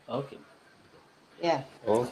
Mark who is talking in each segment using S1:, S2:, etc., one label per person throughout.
S1: Okay.
S2: Yeah.
S1: Oh.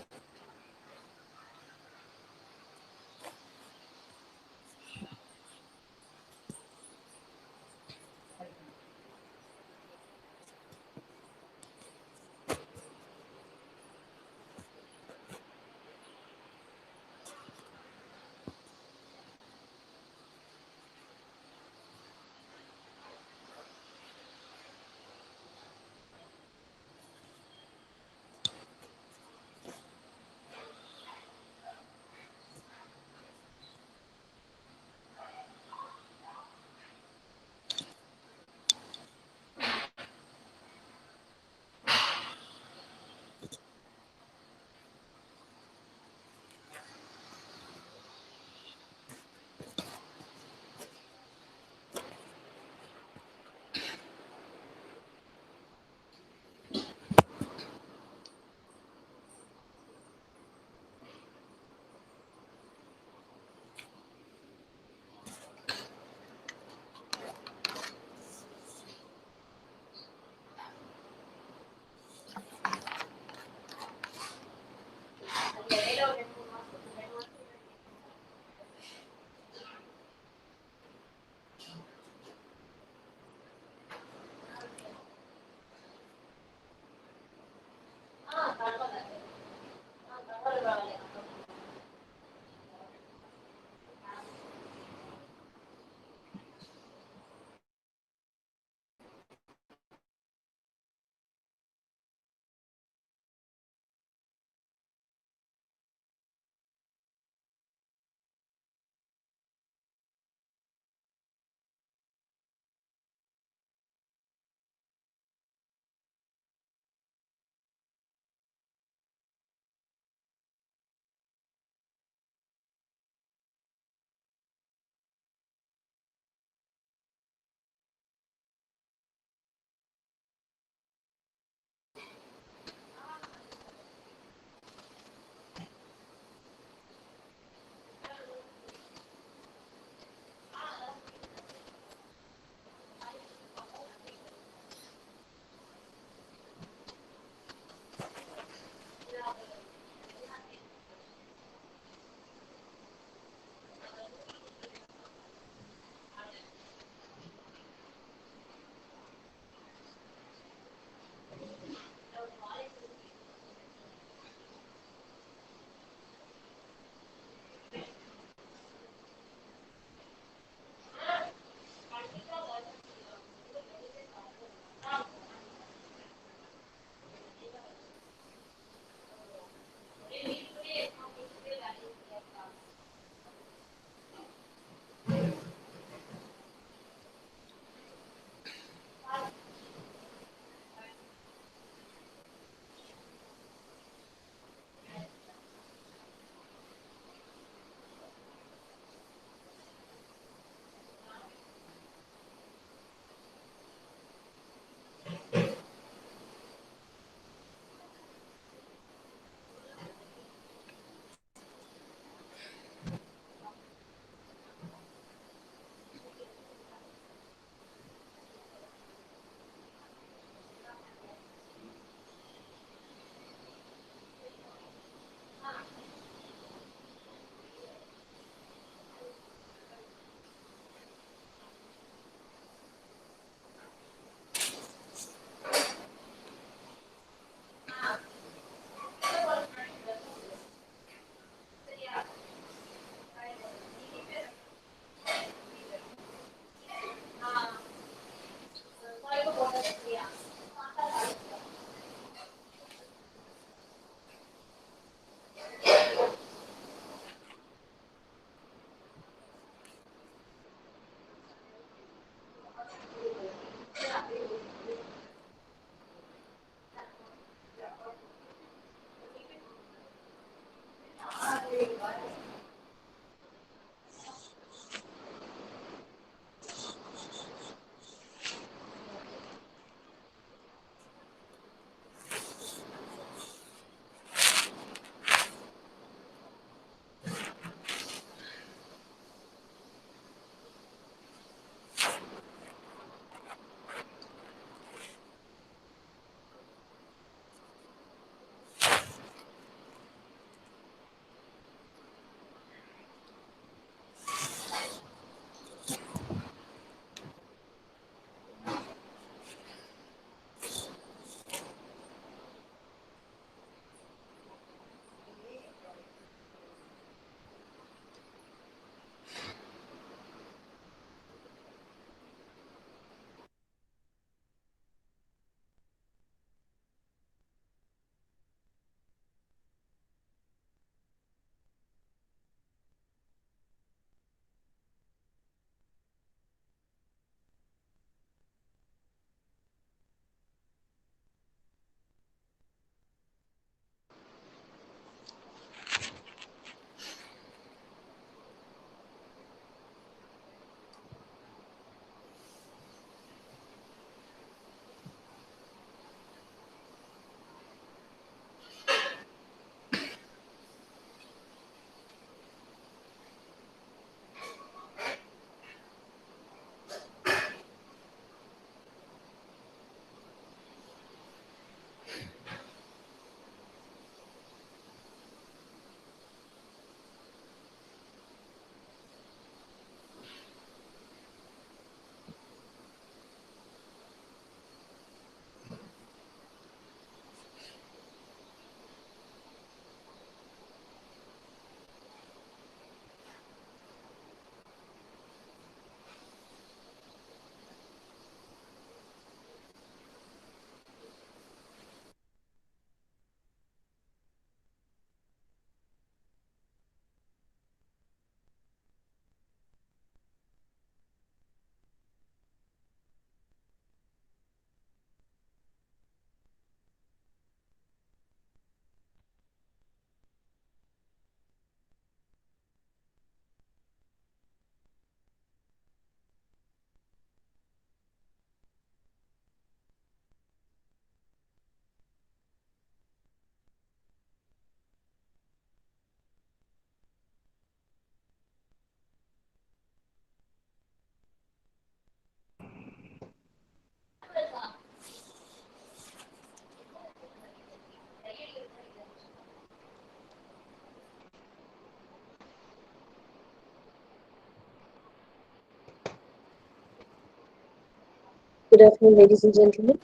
S1: Good afternoon, ladies and gentlemen.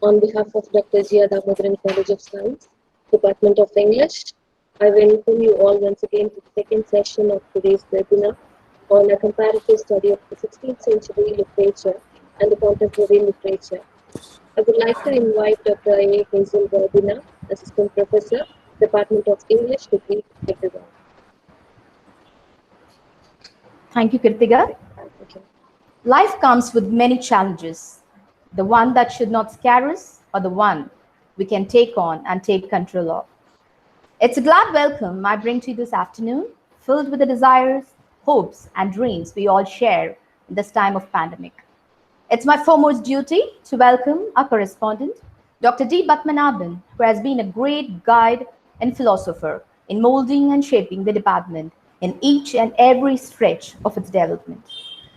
S1: On behalf of Dr. Jia Damodaran College of Science, Department of English, I welcome you all once again to the second session of today's webinar on a comparative study of the 16th century literature and the contemporary literature. I would like to invite Dr. A. Hazel Verbina, Assistant Professor, Department of English, to greet everyone.
S2: Thank you, Kirtiga.
S1: Okay.
S2: Life comes with many challenges. The one that should not scare us, or the one we can take on and take control of. It's a glad welcome I bring to you this afternoon, filled with the desires, hopes, and dreams we all share in this time of pandemic. It's my foremost duty to welcome our correspondent, Dr. D. Batmanabhan, who has been a great guide and philosopher in molding and shaping the department in each and every stretch of its development.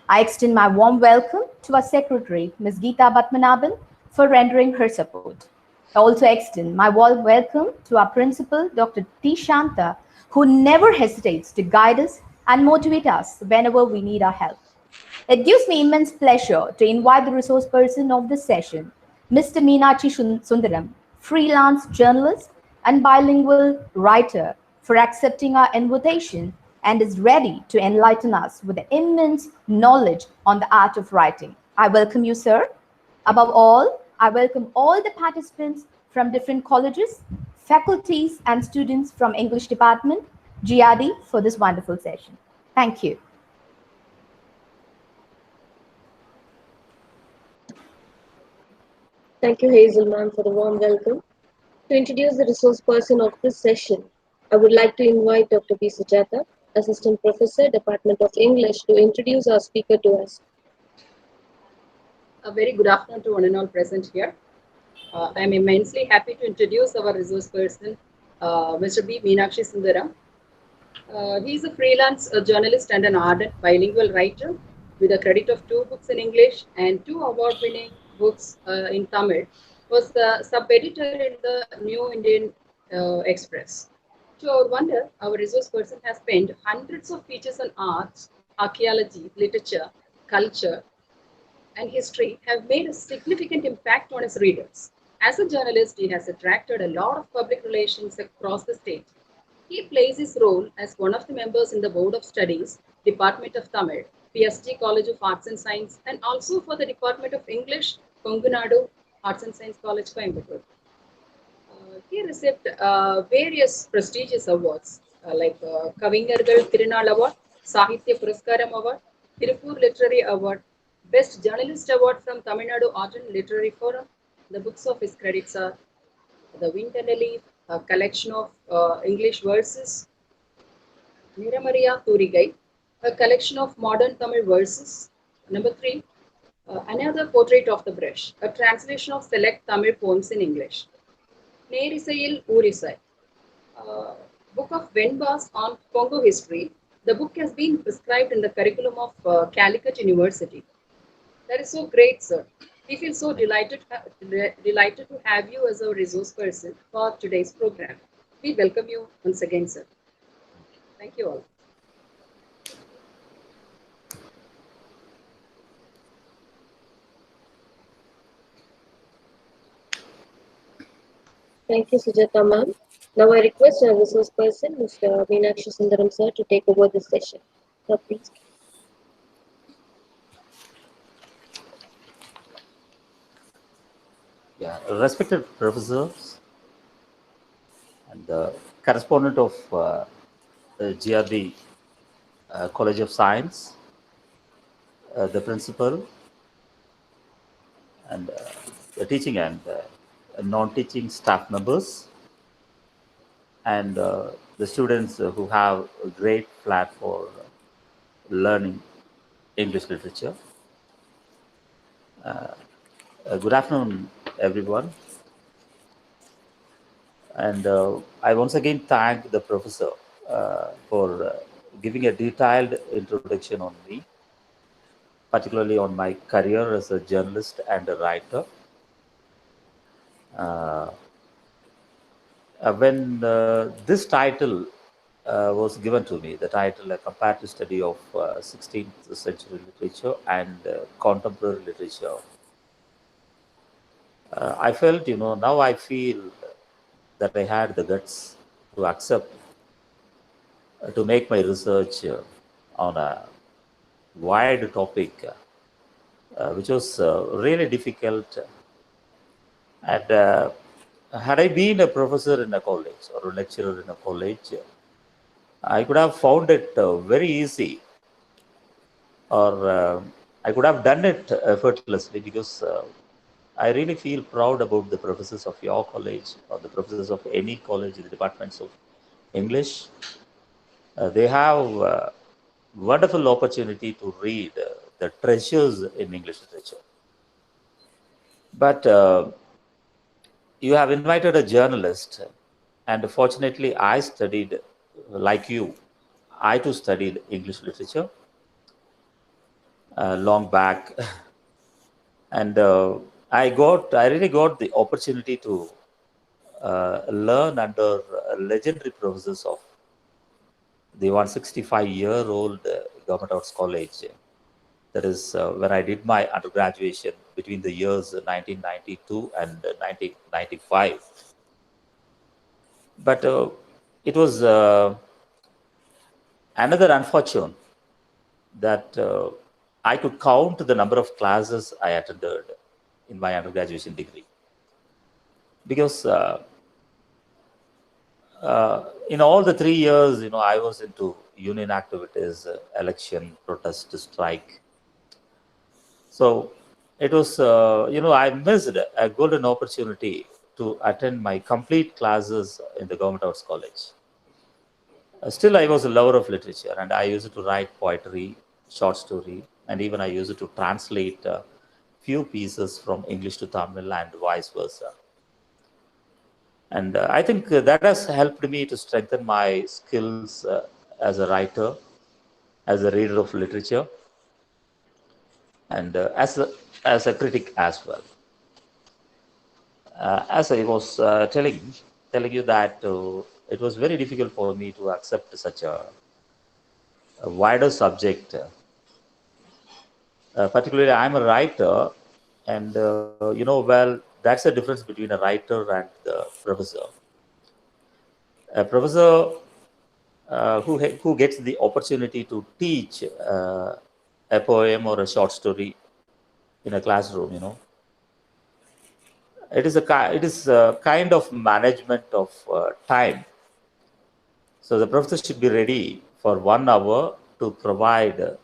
S2: I extend my warm welcome to our secretary, Ms. Geeta Batmanabhan, for rendering her support. I also extend my warm welcome to our principal, Dr. T. Shanta, who never hesitates to guide us and motivate us whenever we need our help. It gives me immense pleasure to invite the resource person of this session, Mr. Meenakshi Sundaram, freelance journalist and bilingual writer, for accepting our invitation and is ready to enlighten us with the immense knowledge on the art of writing. I welcome you, sir. Above all, I welcome all the participants from different colleges, faculties, and students from English Department, GRD, for this wonderful session. Thank you.
S1: Thank you, Hazel ma'am, for the warm welcome. To introduce the resource person of this session, I would like to invite Dr. B. Sujata, Assistant Professor, Department of English, to introduce our speaker to us.
S3: A very good afternoon to one and all present here. I am immensely happy to introduce our resource person, Mr. B.Meenakshi Sundaram. He is a freelance journalist and an ardent bilingual writer with a credit of 2 books in English and 2 award-winning books in Tamil. Was the sub-editor in the New Indian Express. To our wonder, our resource person has penned hundreds of features on arts, archaeology, literature, culture, and history have made a significant impact on his readers. As a journalist, he has attracted a lot of public relations across the state. He plays his role as one of the members in the Board of Studies, Department of Tamil, PSG College of Arts and Science, and also for the Department of English, Kongunadu Arts and Science College, Coimbatore. He received various prestigious awards like Kavingargal Tirunal Award, Sahitya Puraskaram Award, Tirupur Literary Award, Best Journalist Award from Tamil Nadu Art and Literary Forum. The books of his credits are The Wind and a Leaf, a collection of English verses, Niramaria Turigai, a collection of modern Tamil verses. Number 3, Another Portrait of the Brush, a translation of select Tamil poems in English. Nerisayil Urisai, book of Venbas on Congo history. The book has been prescribed in the curriculum of Calicut University. That is so great, sir. We feel so delighted to have you as a resource person for today's program. We welcome you once again, sir. Thank you all.
S1: Thank you, Sujata ma'am. Now I request our resource person, Mr. Meenakshi Sundaram sir, to take over this session. Sir, please.
S4: Yeah, respected professors and the correspondent of the GRD College of Science, the principal, and the teaching and non-teaching staff members, and the students who have a great flat for learning English literature. Good afternoon, everyone. And I once again thank the professor for giving a detailed introduction on me, particularly on my career as a journalist and a writer. When this title was given to me, the title, A Comparative Study of 16th Century Literature and Contemporary Literature, I felt, now I feel that I had the guts to accept, to make my research on a wide topic, which was really difficult. And had I been a professor in a college or a lecturer in a college, I could have found it very easy, or I could have done it effortlessly because I really feel proud about the professors of your college or the professors of any college in the departments of English. They have wonderful opportunity to read the treasures in English literature. But you have invited a journalist, and fortunately, I studied like you. I too studied English literature long back, and I really got the opportunity to learn under legendary professors of the 165-year-old Government Arts College. That is when I did my undergraduation between the years 1992 and 1995. But it was another unfortune that I could count the number of classes I attended in my undergraduation degree. Because in all the 3 years, I was into union activities, election, protest, strike. So it was, I missed a golden opportunity to attend my complete classes in the Government Arts College. Still, I was a lover of literature, and I used to write poetry, short story, and even I used to translate few pieces from English to Tamil and vice versa. And I think that has helped me to strengthen my skills as a writer, as a reader of literature, and as a critic as well. As I was telling you that it was very difficult for me to accept such a wider subject. Particularly, I'm a writer, and well, that's the difference between a writer and the professor. A professor who gets the opportunity to teach a poem or a short story in a classroom, it is a kind of management of time. So the professor should be ready for 1 hour to provide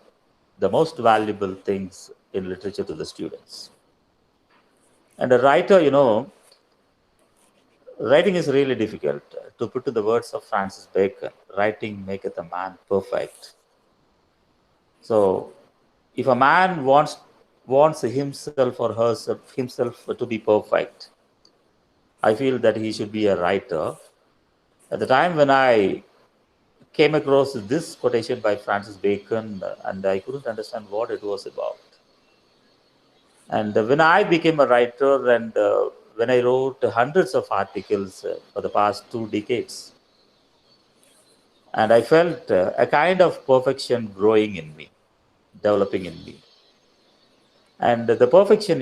S4: the most valuable things in literature to the students. And a writer, writing is really difficult. To put to the words of Francis Bacon, writing maketh a man perfect. So if a man wants himself or herself himself to be perfect, I feel that he should be a writer. At the time when I came across this quotation by Francis Bacon, and I couldn't understand what it was about. And when I became a writer, and when I wrote hundreds of articles for the past 2 decades, and I felt a kind of perfection growing in me, developing in me. And the perfection,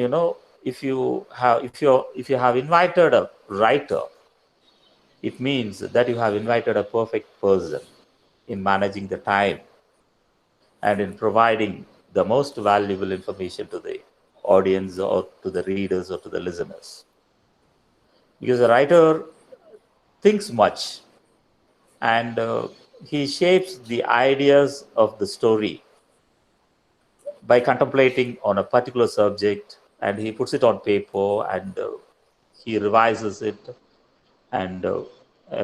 S4: if you have invited a writer, it means that you have invited a perfect person in managing the time and in providing the most valuable information to the audience or to the readers or to the listeners. Because a writer thinks much, and he shapes the ideas of the story by contemplating on a particular subject, and he puts it on paper, and he revises it, and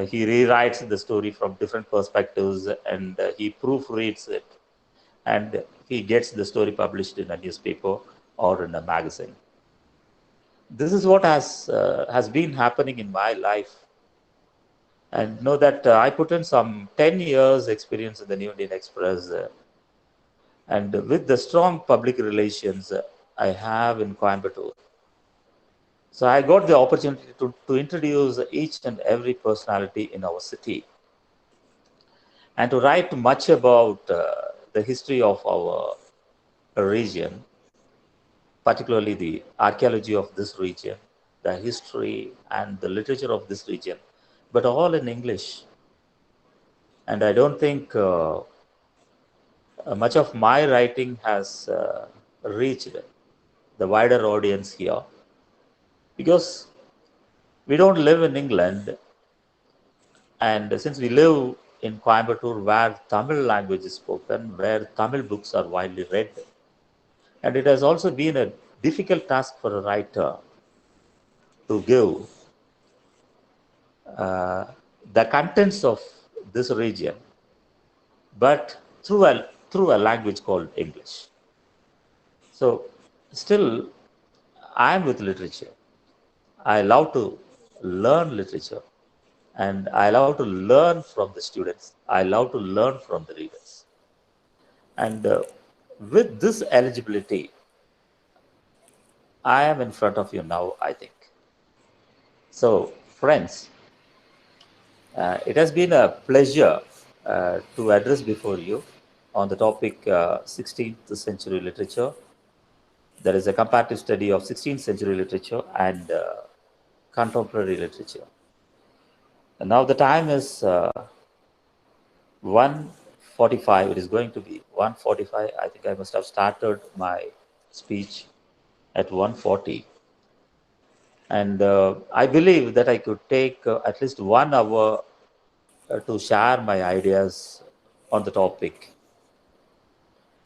S4: he rewrites the story from different perspectives, and he proofreads it, and he gets the story published in a newspaper or in a magazine. This is what has been happening in my life, and know that I put in some 10 years experience in the New Indian Express, and with the strong public relations I have in Coimbatore. So I got the opportunity to introduce each and every personality in our city, and to write much about the history of our region, particularly the archaeology of this region, the history, and the literature of this region, but all in English. And I don't think much of my writing has reached the wider audience here, because we don't live in England, and since we live in Coimbatore, where Tamil language is spoken, where Tamil books are widely read, and it has also been a difficult task for a writer to give uh, the contents of this region, but through a language called English. So, still, I am with literature. I love to learn literature, and I love to learn from the students. I love to learn from the readers. And with this eligibility, I am in front of you now, I think. So, friends, it has been a pleasure to address before you on the topic 16th century literature. There is a comparative study of 16th century literature and contemporary literature. And now the time is 1:45. It is going to be 1:45. I think I must have started my speech at 1:40. And I believe that I could take at least 1 hour to share my ideas on the topic.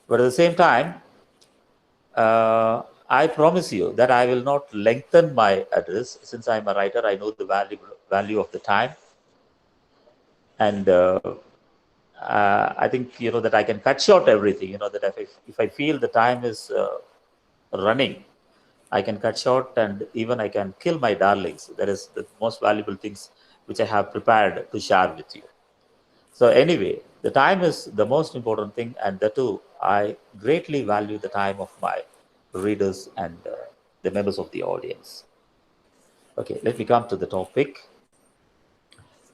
S4: But at the same time, I promise you that I will not lengthen my address. Since I'm a writer, I know the value of the time. And I think, that I can cut short everything, that if I feel the time is running, I can cut short, and even I can kill my darlings. That is the most valuable things which I have prepared to share with you. So anyway, the time is the most important thing, and that too, I greatly value the time of my readers and the members of the audience. Okay, let me come to the topic.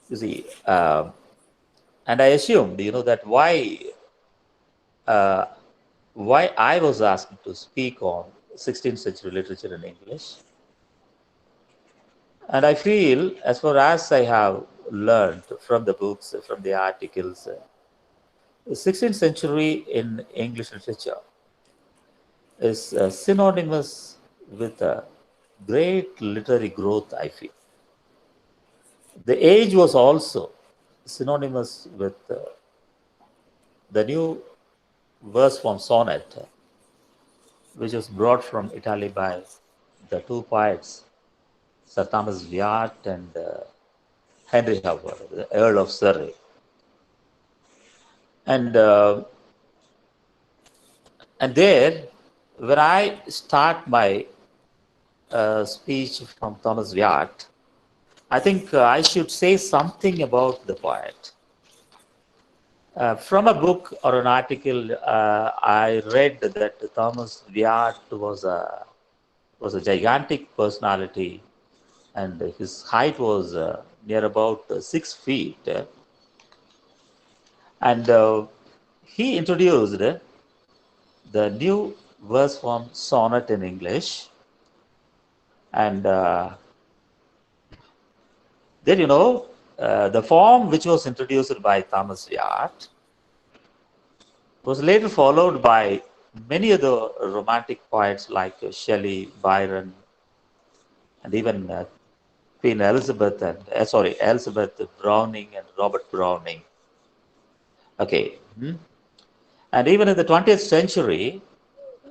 S4: You see, and I assumed, that uh, why I was asked to speak on 16th century literature in English. And I feel, as far as I have learned from the books, from the articles, the 16th century in English literature is synonymous with a great literary growth, I feel. The age was also synonymous with the new verse form sonnet, which was brought from Italy by the two poets, Sir Thomas Wyatt and Henry Howard, the Earl of Surrey. And there, when I start my speech from Thomas Wyatt, I think I should say something about the poet. From a book or an article, I read that Thomas Wyatt was a gigantic personality, and his height was near about 6 feet. And he introduced the new verse form sonnet in English. And then, the form which was introduced by Thomas Wyatt was later followed by many other romantic poets like Shelley, Byron, and even Queen Elizabeth and Elizabeth Browning and Robert Browning. Okay. And even in the 20th century,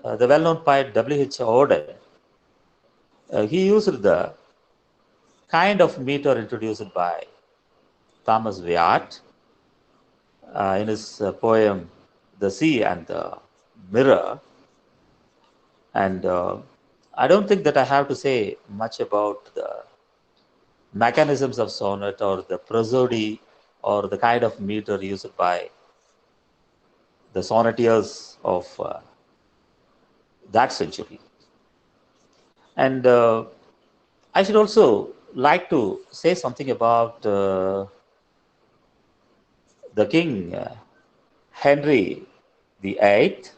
S4: the well-known poet W.H. Auden, he used the kind of meter introduced by Thomas Wyatt in his poem The Sea and the Mirror. And I don't think that I have to say much about the mechanisms of sonnet or the prosody or the kind of meter used by the sonneteers of that century. And I should also like to say something about the King Henry the Eighth.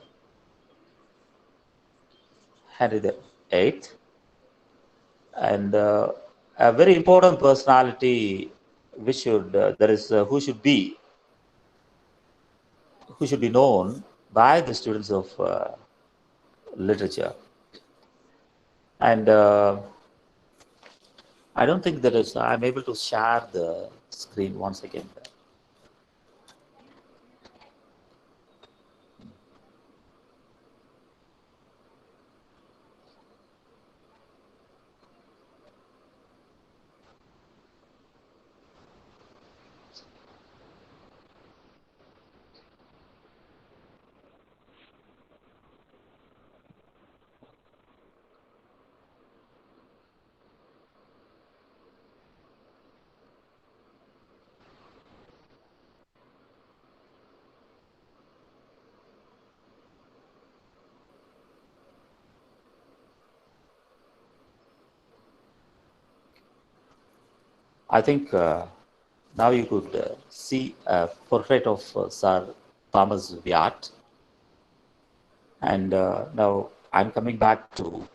S4: Henry the Eighth. And a very important personality which should there is who should be known by the students of literature. And I don't think there is. I'm able to share the screen once again. I think now you could see a portrait of Sir Thomas Wyatt. And now I'm coming back to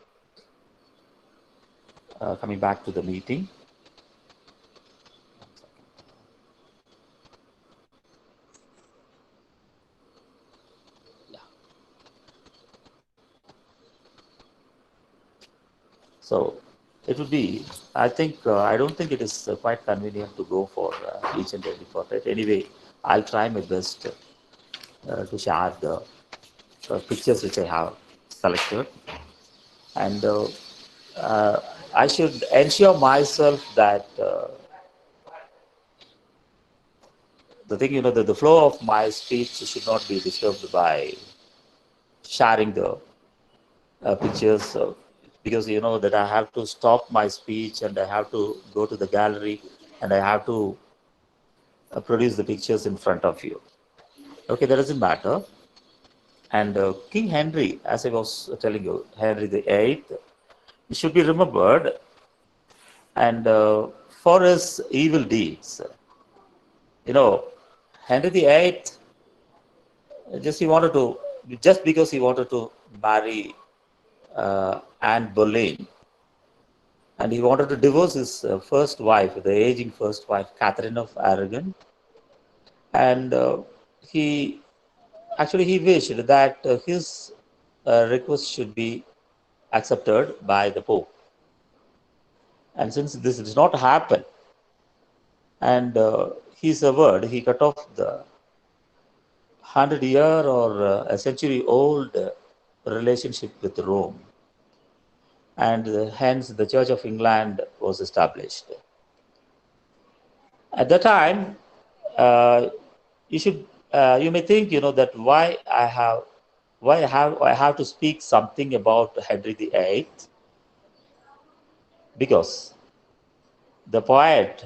S4: the meeting. Yeah. So it would be. I think I don't think it is quite convenient to go for each and every portrait. Anyway, I'll try my best to share the pictures which I have selected, and uh, I should ensure myself that the thing, that the flow of my speech should not be disturbed by sharing the pictures, because that I have to stop my speech and I have to go to the gallery and I have to produce the pictures in front of you. Okay, that doesn't matter. And King Henry, as I was telling you, Henry the Eighth, should be remembered, and for his evil deeds. You know, Henry the Eighth, just he wanted to, just because he wanted to marry Anne Boleyn, and he wanted to divorce his first wife, the aging first wife, Catherine of Aragon, and he he wished that his request should be accepted by the Pope. And since this did not happen, and he severed, he cut off the 100-year or a century old relationship with Rome, and hence the Church of England was established. At the time, uh, you may think, that why I have to speak something about Henry VIII, because the poet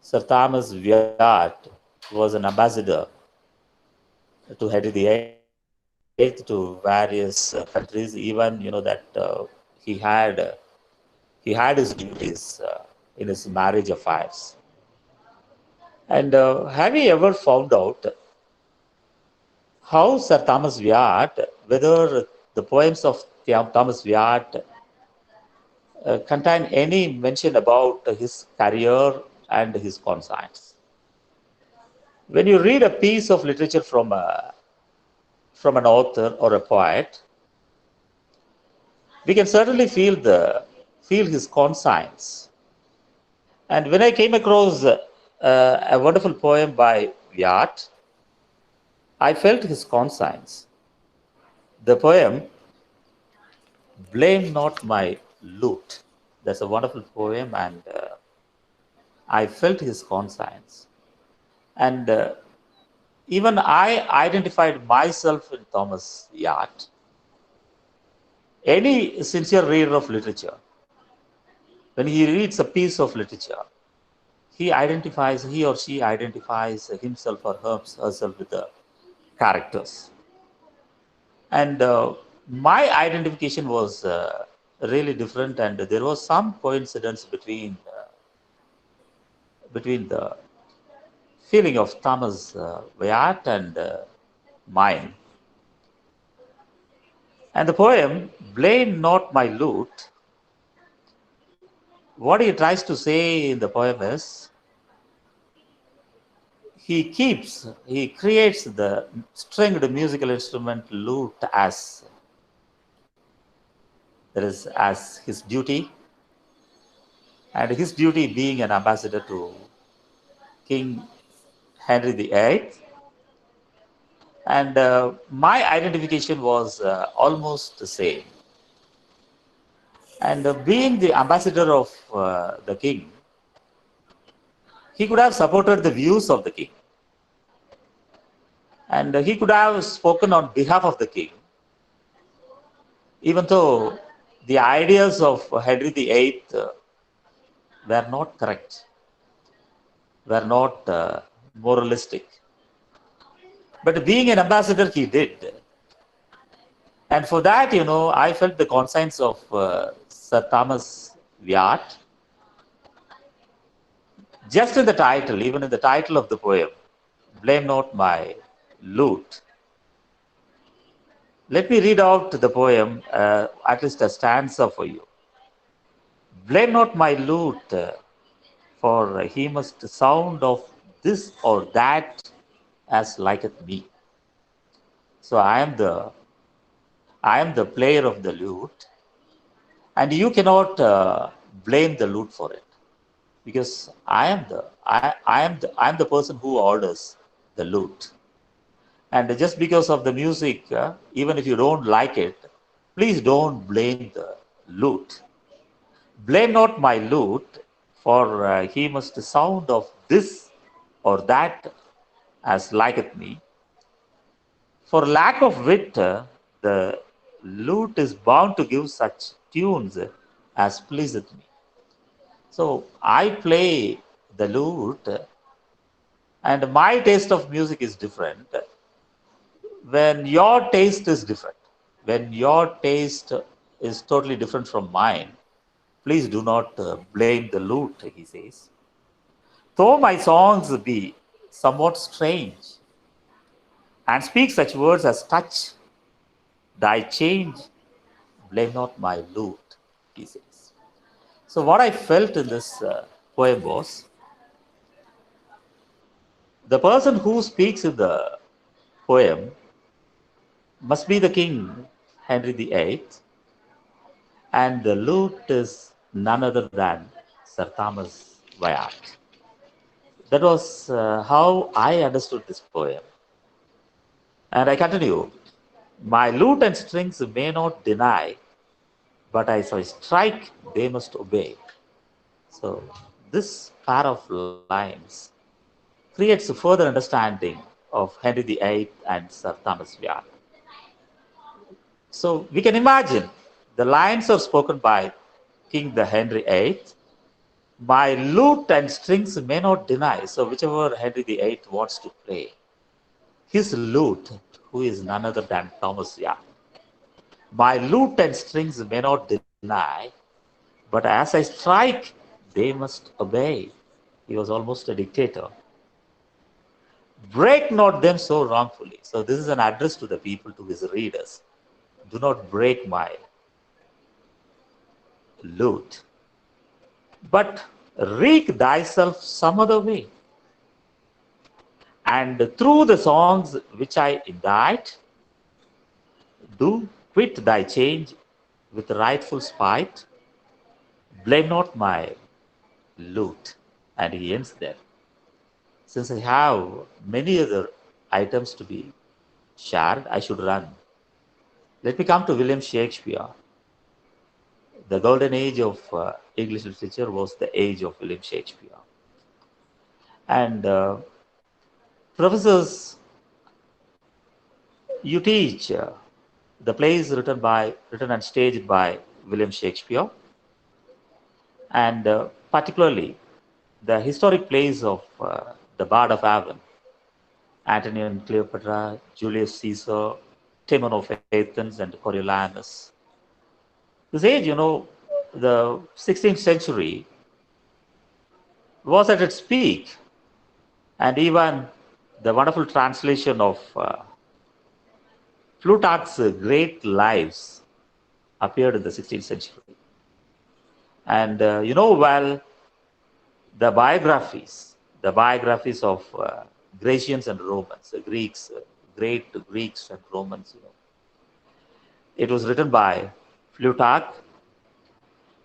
S4: Sir Thomas Wyatt was an ambassador to Henry VIII to various countries. Even that he had he had his duties in his marriage affairs. And have you ever found out how Sir Thomas Wyatt, whether the poems of Thomas Wyatt contain any mention about his career and his conscience? When you read a piece of literature from an author or a poet, we can certainly feel his conscience. And when I came across a wonderful poem by Wyatt, I felt his conscience. The poem, Blame Not My Lute. That's a wonderful poem, and I felt his conscience. And even I identified myself in Thomas Wyatt. Any sincere reader of literature, when he reads a piece of literature, he or she identifies himself or herself with the characters. And my identification was really different, and there was some coincidence between the feeling of Thomas Wyatt and mine. And the poem, Blame Not My Lute, What he tries to say in the poem is he creates the stringed musical instrument lute as his duty, and his duty being an ambassador to King Henry VIII. And my identification was almost the same. And being the ambassador of the king, he could have supported the views of the king. And he could have spoken on behalf of the king, even though the ideas of Henry VIII were not correct, were not moralistic. But being an ambassador, he did. And for that, I felt the conscience of Sir Thomas Wyatt. Just in the title, even in the title of the poem, Blame Not My Lute. Let me read out the poem, at least a stanza for you. Blame not my lute, for he must sound of this or that as liketh me. So I am the player of the lute, and you cannot blame the lute for it, because I am the person who orders the lute. And just because of the music, even if you don't like it, please don't blame the lute. Blame not my lute, for he must sound of this or that as liketh me. For lack of wit, the lute is bound to give such tunes as pleaseth me. So I play the lute, and my taste of music is different when your taste is different. When your taste is totally different from mine, please do not blame the lute, he says. Though my songs be somewhat strange, and speak such words as touch thy change, blame not my lute, he says. So, what I felt in this poem was the person who speaks in the poem must be the king, Henry VIII, and the lute is none other than Sir Thomas Wyatt. That was how I understood this poem. And I continue. My lute and strings may not deny, but as I strike, they must obey. So, this pair of lines creates a further understanding of Henry VIII and Sir Thomas Wyatt. So, we can imagine the lines are spoken by King the Henry VIII. My lute and strings may not deny. So, whichever Henry VIII wants to play, his lute, who is none other than Thomas Wyatt. My lute and strings may not deny, but as I strike, they must obey. He was almost a dictator. Break not them so wrongfully. So, this is an address to the people, to his readers. Do not break my lute, but wreak thyself some other way. And through the songs which I indite, do quit thy change with rightful spite. Blame not my lute. And he ends there. Since I have many other items to be shared, I should run. Let me come to William Shakespeare. The golden age of English literature was the age of William Shakespeare. And professors, you teach the plays written and staged by William Shakespeare, and particularly the historic plays of the Bard of Avon, Antony and Cleopatra, Julius Caesar, Timon of Athens, and Coriolanus. This age, the 16th century was at its peak, and even the wonderful translation of Plutarch's Great Lives appeared in the 16th century. And well, the biographies of Grecians and Romans, the Greeks, great Greeks and Romans, it was written by Plutarch,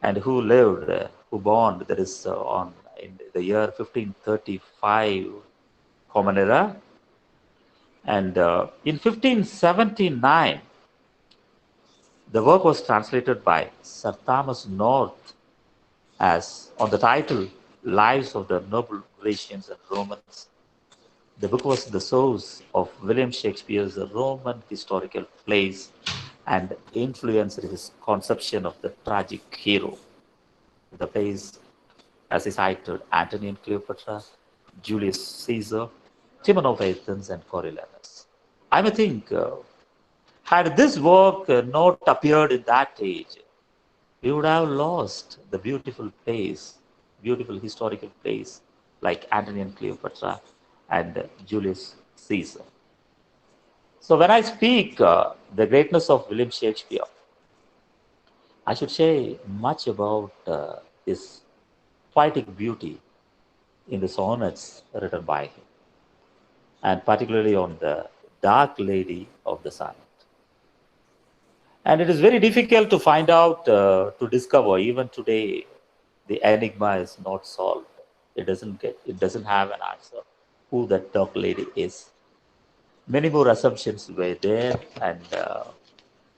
S4: and who lived, who born, that is on in the year 1535 Common Era, and in 1579 the work was translated by Sir Thomas North as on the title Lives of the Noble Grecians and Romans. The book was the source of William Shakespeare's Roman historical plays and influenced his conception of the tragic hero. The plays, as he cited, Antony and Cleopatra, Julius Caesar, Timon of Athens, and Coriolanus. I may think, had this work not appeared in that age, we would have lost the beautiful plays, beautiful historical plays like Antony and Cleopatra and Julius Caesar. So when I speak the greatness of William Shakespeare, I should say much about his poetic beauty in the sonnets written by him, and particularly on the Dark Lady of the Sun. And it is very difficult to find out, to discover. Even today, the enigma is not solved. It doesn't have an answer who that dark lady is. Many more assumptions were there, and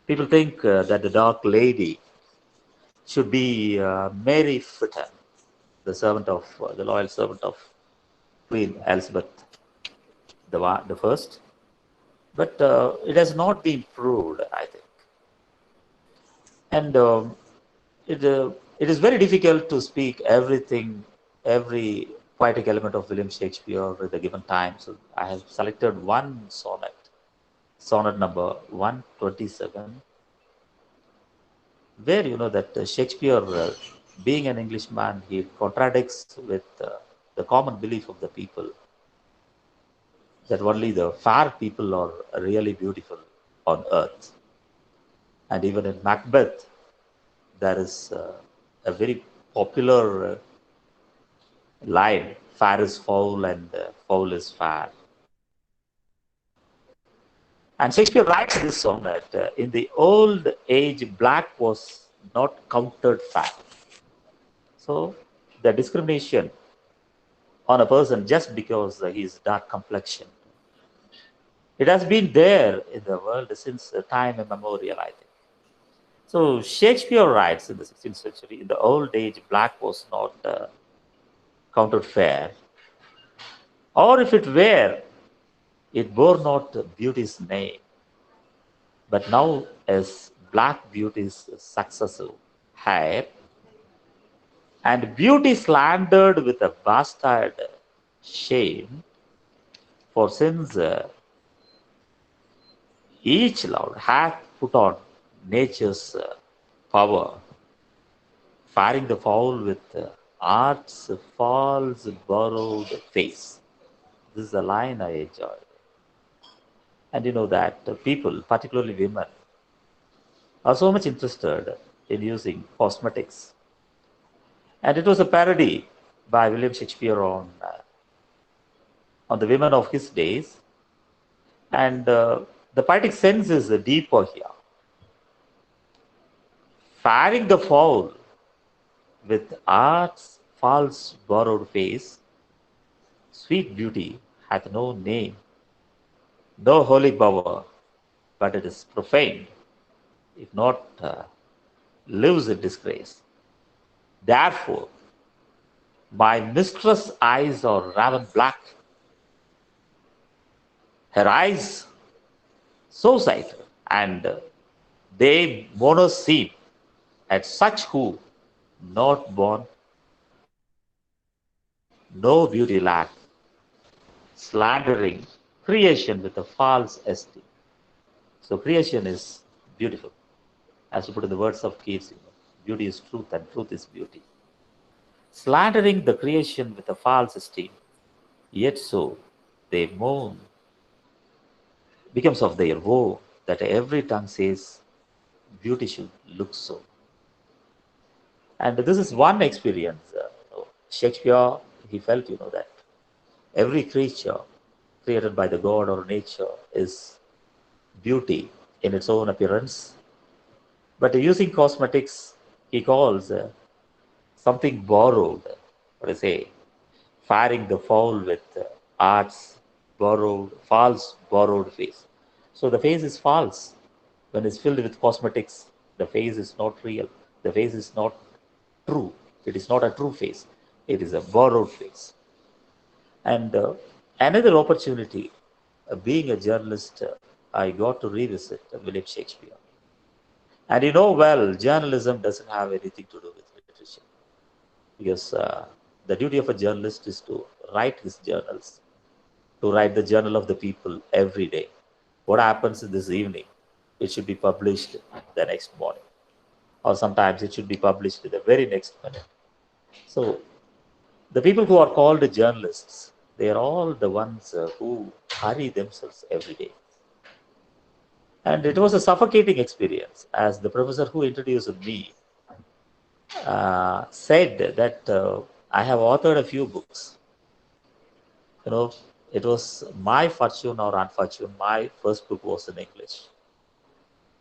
S4: people think that the dark lady should be Mary Fitton, the loyal servant of Queen Elizabeth the first. But it has not been proved, I think. And it, uh, it is very difficult to speak everything, every poetic element of William Shakespeare at a given time. So I have selected one sonnet number 127, where that Shakespeare, being an Englishman, he contradicts with the common belief of the people that only the fair people are really beautiful on earth. And even in Macbeth, there is a very popular line, fair is foul and foul is fair. And Shakespeare writes this sonnet, in the old age black was not counted fair. So the discrimination on a person just because he is dark complexion, it has been there in the world since time immemorial, I think. So Shakespeare writes in the 16th century, in the old age black was not counted fair, or if it were, it bore not beauty's name. But now, as black beauty's successor, hair, and beauty slandered with a bastard shame, for since each lord hath put on nature's power, firing the foul with art's false borrowed face. This is a line I enjoy. And you know that people, particularly women, are so much interested in using cosmetics. And it was a parody by William Shakespeare on the women of his days. And the poetic sense is deeper here. Firing the foul with art's false borrowed face, sweet beauty hath no name, no holy power, but it is profaned, if not lives in disgrace. Therefore, my mistress' eyes are raven black, her eyes so sighted, and they monoseem at such who, not born, no beauty lack, slandering creation with a false esteem. So creation is beautiful. As to put in the words of Keats, beauty is truth and truth is beauty. Slandering the creation with a false esteem, yet so they moan, becomes of their woe that every tongue says beauty should look so. And this is one experience. Shakespeare, he felt, that every creature created by the God or nature is beauty in its own appearance. But using cosmetics, he calls something borrowed, what I say, firing the foul with art's borrowed, false borrowed face. So the face is false. When it's filled with cosmetics, the face is not real. The face is not true. It is not a true face. It is a borrowed face. And another opportunity, being a journalist, I got to revisit William Shakespeare. And well, journalism doesn't have anything to do with literature because the duty of a journalist is to write his journals, to write the journal of the people every day. What happens this evening, it should be published the next morning, or sometimes it should be published the very next minute. So the people who are called journalists, they are all the ones who hurry themselves every day. And it was a suffocating experience, as the professor who introduced me said that I have authored a few books. You know, it was my fortune or unfortune. My first book was in English.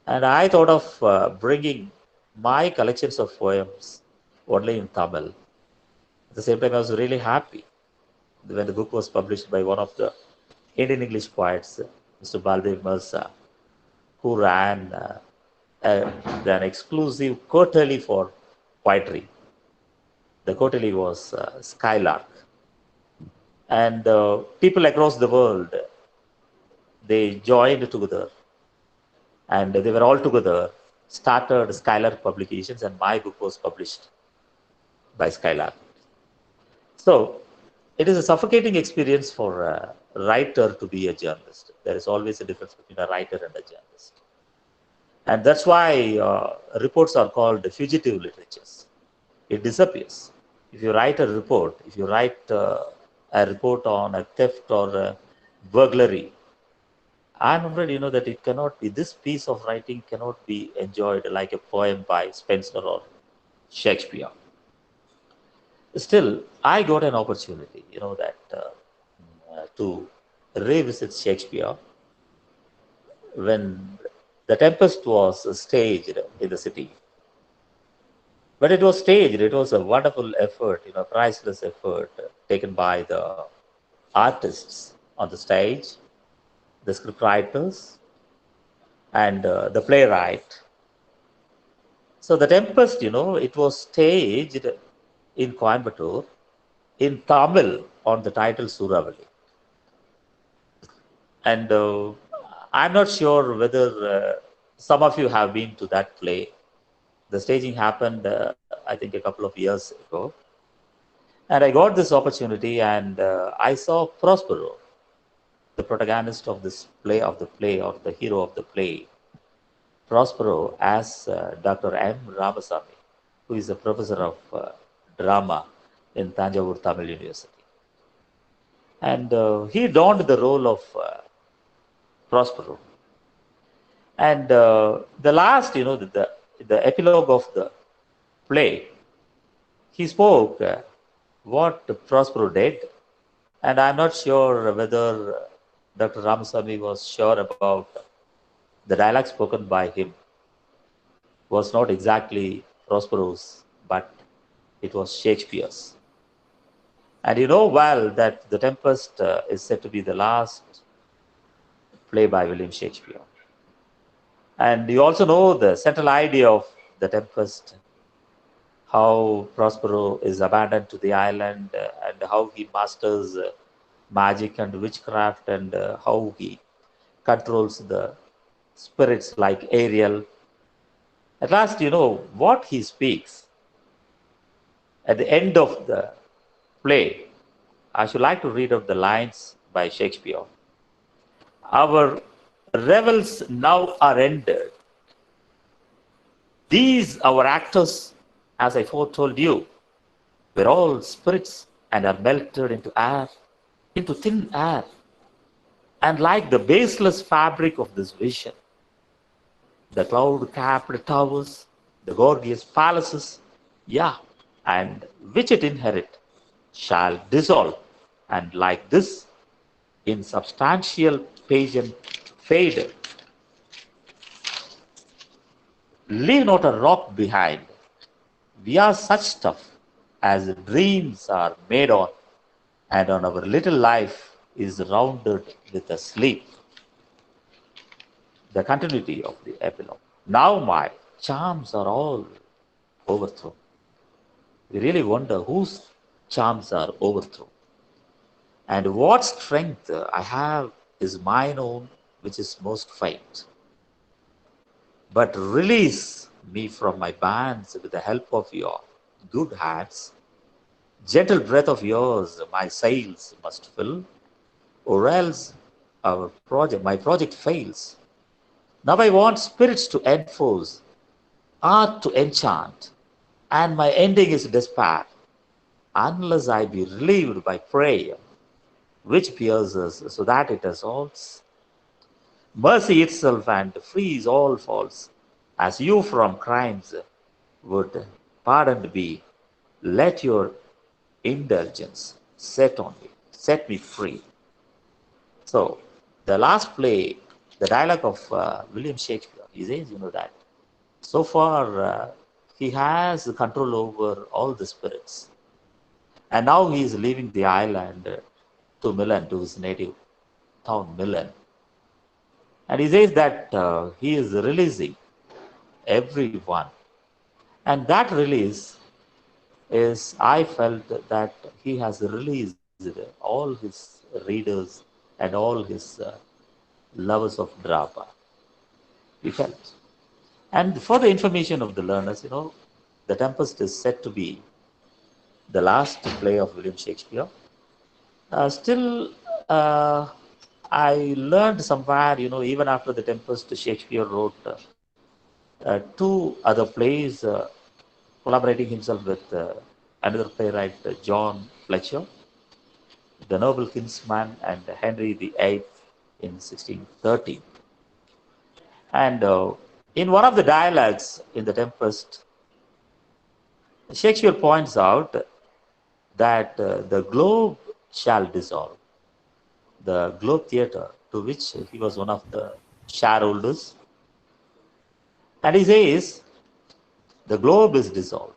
S4: And I thought of bringing my collections of poems only in Tamil. At the same time, I was really happy when the book was published by one of the Indian English poets, Mr. Baldev Mirza, who ran an exclusive quarterly for poetry. The quarterly was Skylark. And people across the world, they joined together and they were all together, started Skylark Publications, and my book was published by Skylark. So it is a suffocating experience for a writer to be a journalist. There is always a difference between a writer and a journalist. And that's why reports are called fugitive literatures. It disappears. If you write a report, if you write a report on a theft or a burglary, I'm afraid that it cannot be, this piece of writing cannot be enjoyed like a poem by Spenser or Shakespeare. Still, I got an opportunity, that to revisit Shakespeare when the Tempest was staged in the city. But it was staged, it was a wonderful effort, priceless effort taken by the artists on the stage, the scriptwriters, and the playwright. So the Tempest, it was staged in Coimbatore in Tamil on the title Suravali. And I'm not sure whether some of you have been to that play. The staging happened, I think, a couple of years ago. And I got this opportunity and I saw Prospero, the protagonist of this play, or the hero of the play, Prospero, as Dr. M. Ramasamy, who is a professor of drama in Tanjavur Tamil University. And he donned the role of Prospero. And the last, the epilogue of the play, he spoke what Prospero did. And I'm not sure whether Dr. Ramasamy was sure about the dialogue spoken by him was not exactly Prospero's, but it was Shakespeare's. And you know well that The Tempest is said to be the last play by William Shakespeare. And you also know the central idea of The Tempest, how Prospero is abandoned to the island and how he masters magic and witchcraft and how he controls the spirits like Ariel. At last, what he speaks at the end of the play. I should like to read out the lines by Shakespeare. Our revels now are ended. These, our actors, as I foretold you, were all spirits and are melted into air, into thin air. And like the baseless fabric of this vision, the cloud-capped towers, the gorgeous palaces, Yeah, and which it inherit shall dissolve, and like this insubstantial pageant fade, leave not a rock behind. We are such stuff as dreams are made on, and on our little life is rounded with a sleep. The continuity of the epilogue. Now my charms are all overthrown. We really wonder whose charms are overthrown. And what strength I have is mine own, which is most faint. But release me from my bands with the help of your good hands. Gentle breath of yours, my sails must fill, or else my project fails. Now I want spirits to enforce, art to enchant, and my ending is despair, unless I be relieved by prayer, which pierces so that it assaults mercy itself and frees all faults, as you from crimes would pardoned be. Let your indulgence set me free. So, the last play, the dialogue of William Shakespeare, he says, that so far he has control over all the spirits. And now he is leaving the island to Milan, to his native town, Milan. And he says that he is releasing everyone. And that release is, I felt that he has released all his readers and all his lovers of drama. He felt. And for the information of the learners, The Tempest is said to be the last play of William Shakespeare. Still, I learned somewhere, even after The Tempest, Shakespeare wrote two other plays, collaborating himself with another playwright, John Fletcher, The Noble Kinsman, and Henry VIII in 1630. And in one of the dialogues in The Tempest, Shakespeare points out that the globe shall dissolve. The Globe Theatre, to which he was one of the shareholders, and he says the globe is dissolved.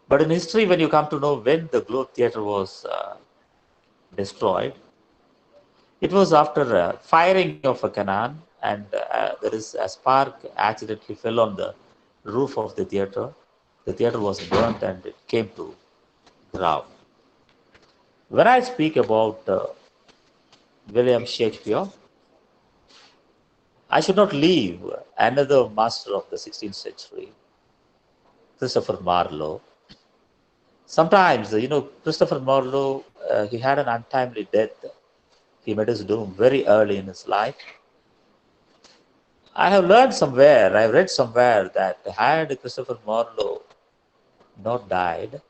S4: But in history, when you come to know when the Globe Theatre was destroyed, it was after a firing of a cannon, and there is a spark accidentally fell on the roof of the theatre. The theatre was burnt and it came to ground. When I speak about William Shakespeare, I should not leave another master of the 16th century, Christopher Marlowe. Sometimes, Christopher Marlowe, he had an untimely death. He met his doom very early in his life. I have read somewhere that had Christopher Marlowe not died,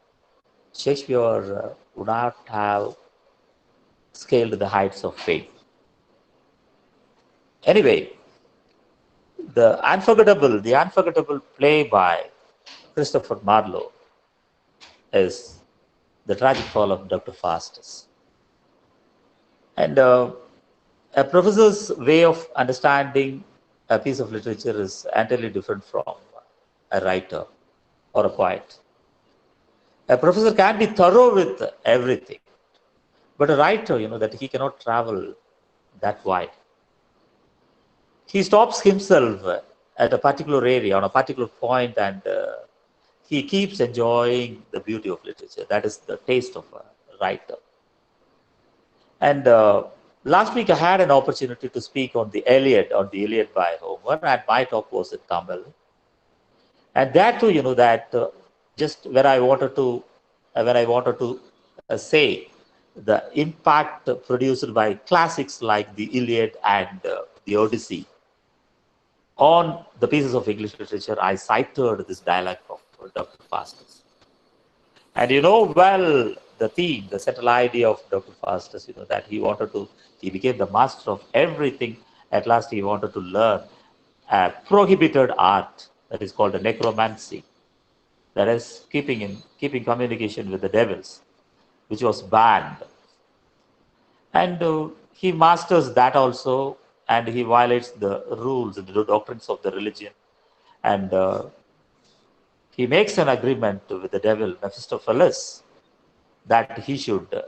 S4: Shakespeare would not have scaled the heights of fame. Anyway, the unforgettable play by Christopher Marlowe is The Tragic Fall of Dr. Faustus. And a professor's way of understanding a piece of literature is entirely different from a writer or a poet. A professor can be thorough with everything, but a writer, that he cannot travel that wide. He stops himself at a particular area, on a particular point, and he keeps enjoying the beauty of literature. That is the taste of a writer. And last week I had an opportunity to speak on the Iliad by Homer, and my talk was in Tamil. And that too, that just when I wanted to say the impact produced by classics like the Iliad and the Odyssey on the pieces of English literature, I cited this dialogue of Dr. Faustus. And the theme, the central idea of Dr. Faustus, that he became the master of everything. At last, he wanted to learn a prohibited art that is called a necromancy. that is keeping communication with the devils, which was banned. And he masters that also, and he violates the rules, the doctrines of the religion, and he makes an agreement with the devil, Mephistopheles, that he should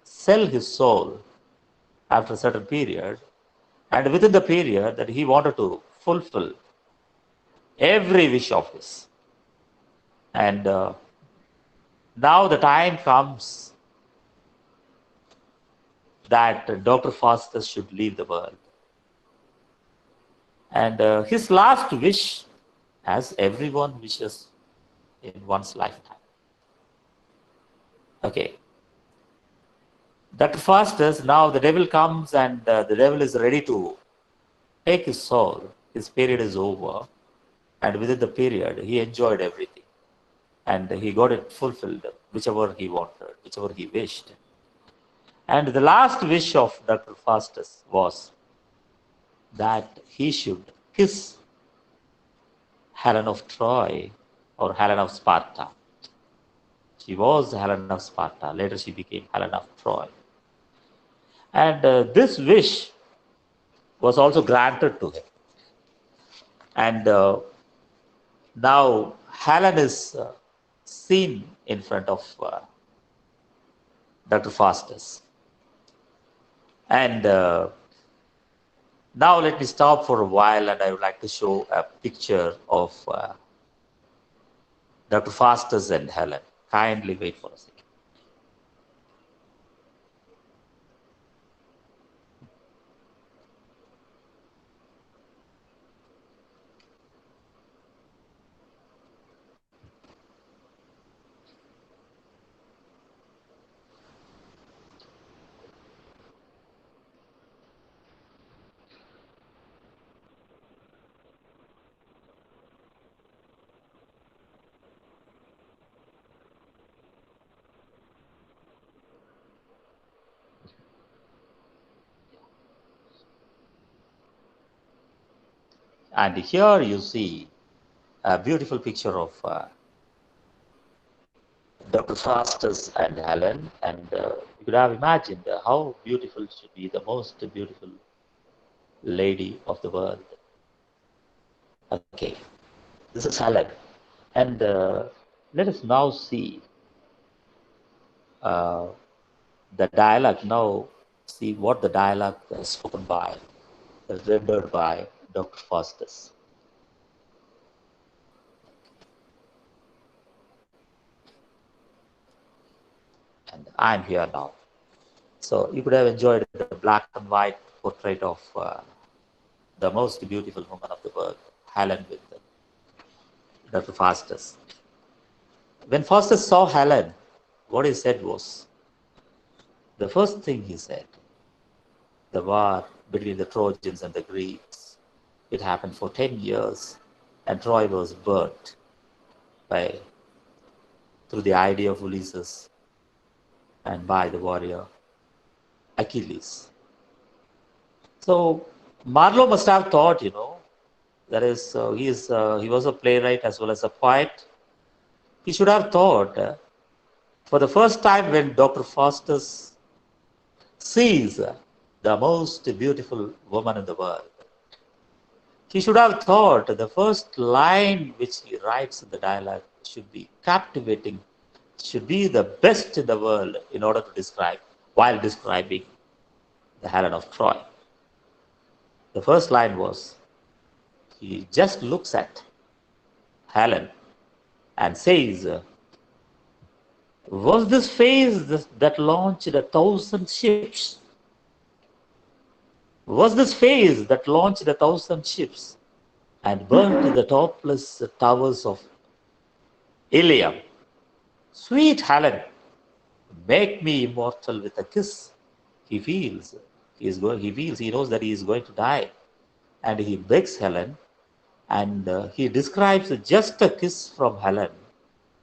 S4: sell his soul after a certain period, and within the period that he wanted to fulfill every wish of his. And now the time comes that Dr. Faustus should leave the world. And his last wish, as everyone wishes in one's lifetime. Okay. Dr. Faustus, now the devil comes and the devil is ready to take his soul. His period is over. And within the period, he enjoyed everything. And he got it fulfilled, whichever he wanted, whichever he wished. And the last wish of Dr. Faustus was that he should kiss Helen of Troy or Helen of Sparta. She was Helen of Sparta. Later she became Helen of Troy. And this wish was also granted to him. And now Helen is seen in front of Dr. Faustus. And now let me stop for a while, and I would like to show a picture of Dr. Faustus and Helen. Kindly wait for a second. And here you see a beautiful picture of Dr. Faustus and Helen. And you could have imagined how beautiful should be the most beautiful lady of the world. Okay, this is Helen. And let us now see the dialogue. Now see what the dialogue is spoken by, rendered by Dr. Faustus. And I'm here now. So you could have enjoyed the black and white portrait of the most beautiful woman of the world, Helen, with Dr. Faustus. When Faustus saw Helen, what he said was, the first thing he said, the war between the Trojans and the Greeks, it happened for 10 years, and Troy was burnt through the idea of Ulysses and by the warrior Achilles. So Marlowe must have thought, that is, he was a playwright as well as a poet. He should have thought, for the first time when Dr. Faustus sees the most beautiful woman in the world, he should have thought the first line which he writes in the dialogue should be captivating, should be the best in the world in order to describe, while describing the Helen of Troy. The first line was, he just looks at Helen and says, was this face that launched 1,000 ships? Was this face that launched 1,000 ships and burnt the topless towers of Ilium? Sweet Helen, make me immortal with a kiss. He knows that he is going to die. And he begs Helen, and he describes just a kiss from Helen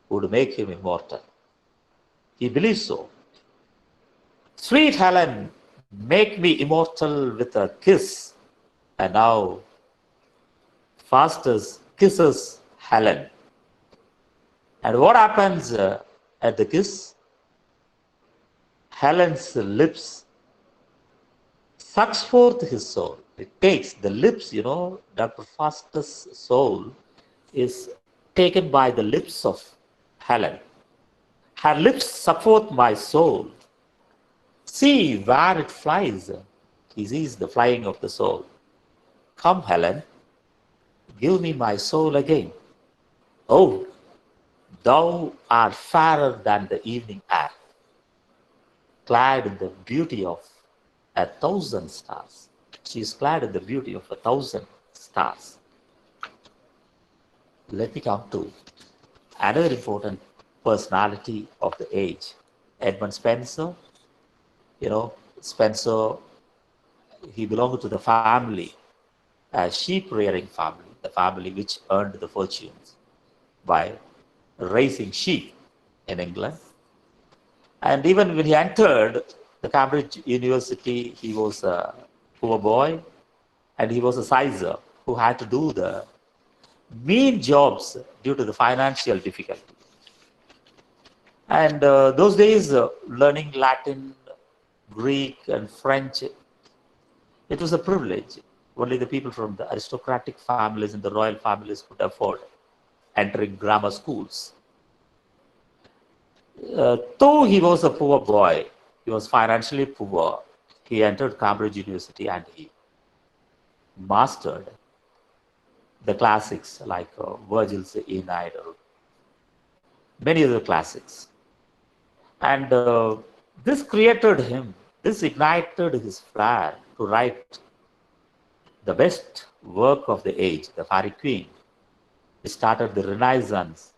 S4: would make him immortal. He believes so. Sweet Helen, make me immortal with a kiss. And now Faustus kisses Helen. And what happens at the kiss? Helen's lips sucks forth his soul. It takes the lips, Dr. Faustus' soul is taken by the lips of Helen. Her lips suck forth my soul. See where it flies. He sees the flying of the soul. Come, Helen, give me my soul again. Oh, thou art fairer than the evening air, clad in the beauty of 1,000 stars. She is clad in the beauty of 1,000 stars. Let me come to another important personality of the age, Edmund Spenser. Spenser, he belonged to the family, a sheep rearing family, the family which earned the fortunes by raising sheep in England. And even when he entered the Cambridge University, he was a poor boy and he was a sizer who had to do the mean jobs due to the financial difficulty. And those days, learning Latin, Greek, and French, it was a privilege. Only the people from the aristocratic families and the royal families could afford entering grammar schools. Though he was a poor boy, he was financially poor, he entered Cambridge University and he mastered the classics like Virgil's Aeneid or many other classics. And this ignited his flair to write the best work of the age, the Fairy Queen. It started the Renaissance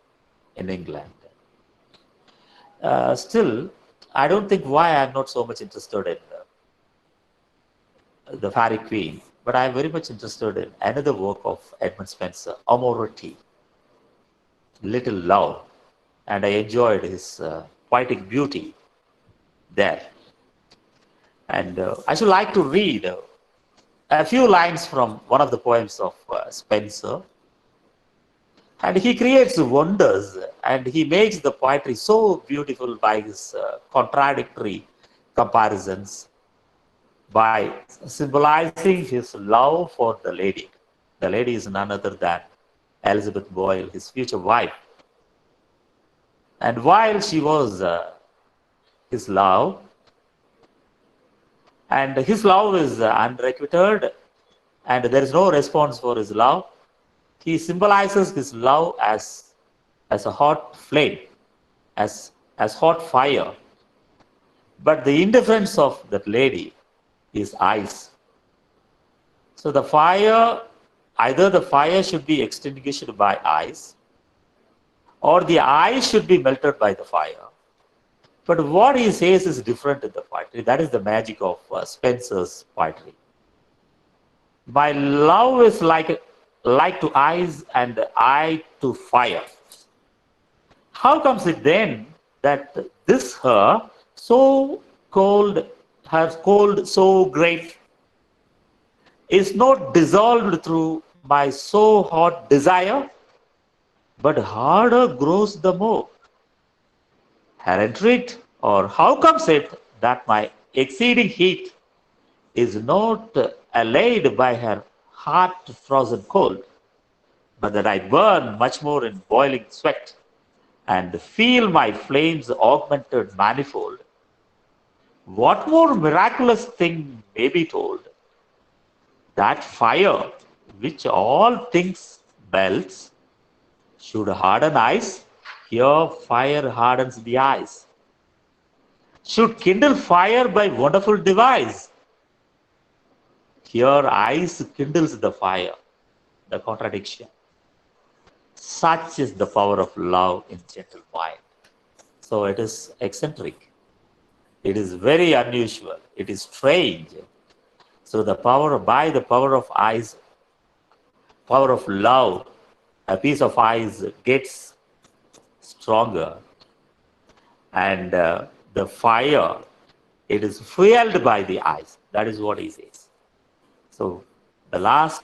S4: in England. Still, I don't think why I'm not so much interested in the Fairy Queen, but I'm very much interested in another work of Edmund Spenser, Amority, Little Love, and I enjoyed his poetic beauty there. And I should like to read a few lines from one of the poems of Spenser. And he creates wonders and he makes the poetry so beautiful by his contradictory comparisons, by symbolizing his love for the lady. The lady is none other than Elizabeth Boyle, his future wife. And while she was his love, and his love is unrequited, and there is no response for his love, he symbolizes his love as a hot flame, as hot fire. But the indifference of that lady is ice. So the fire, either the fire should be extinguished by ice, or the ice should be melted by the fire. But what he says is different in the poetry. That is the magic of Spenser's poetry. My love is like to ice and I to fire. How comes it then that this her so cold, her cold so great, is not dissolved through my so hot desire, but harder grows the more? Her entreat, or how comes it that my exceeding heat is not allayed by her heart frozen cold, but that I burn much more in boiling sweat and feel my flames augmented manifold? What more miraculous thing may be told? That fire, which all things melts, should harden ice. Here fire hardens the ice. Should kindle fire by wonderful device. Here ice kindles the fire. The contradiction. Such is the power of love in gentle mind. So it is eccentric. It is very unusual. It is strange. So by the power of ice, power of love, a piece of ice gets stronger, and the fire, it is fueled by the ice. That is what he says. So the last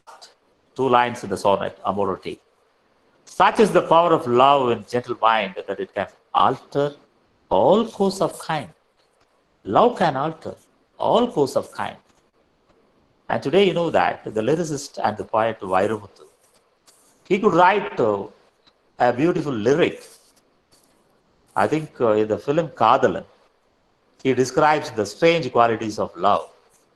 S4: two lines in the sonnet, Amority. Such is the power of love in gentle mind that it can alter all course of kind. Love can alter all course of kind. And today you know that the lyricist and the poet Vairamuthu, he could write a beautiful lyric. I think in the film Kadalan, he describes the strange qualities of love.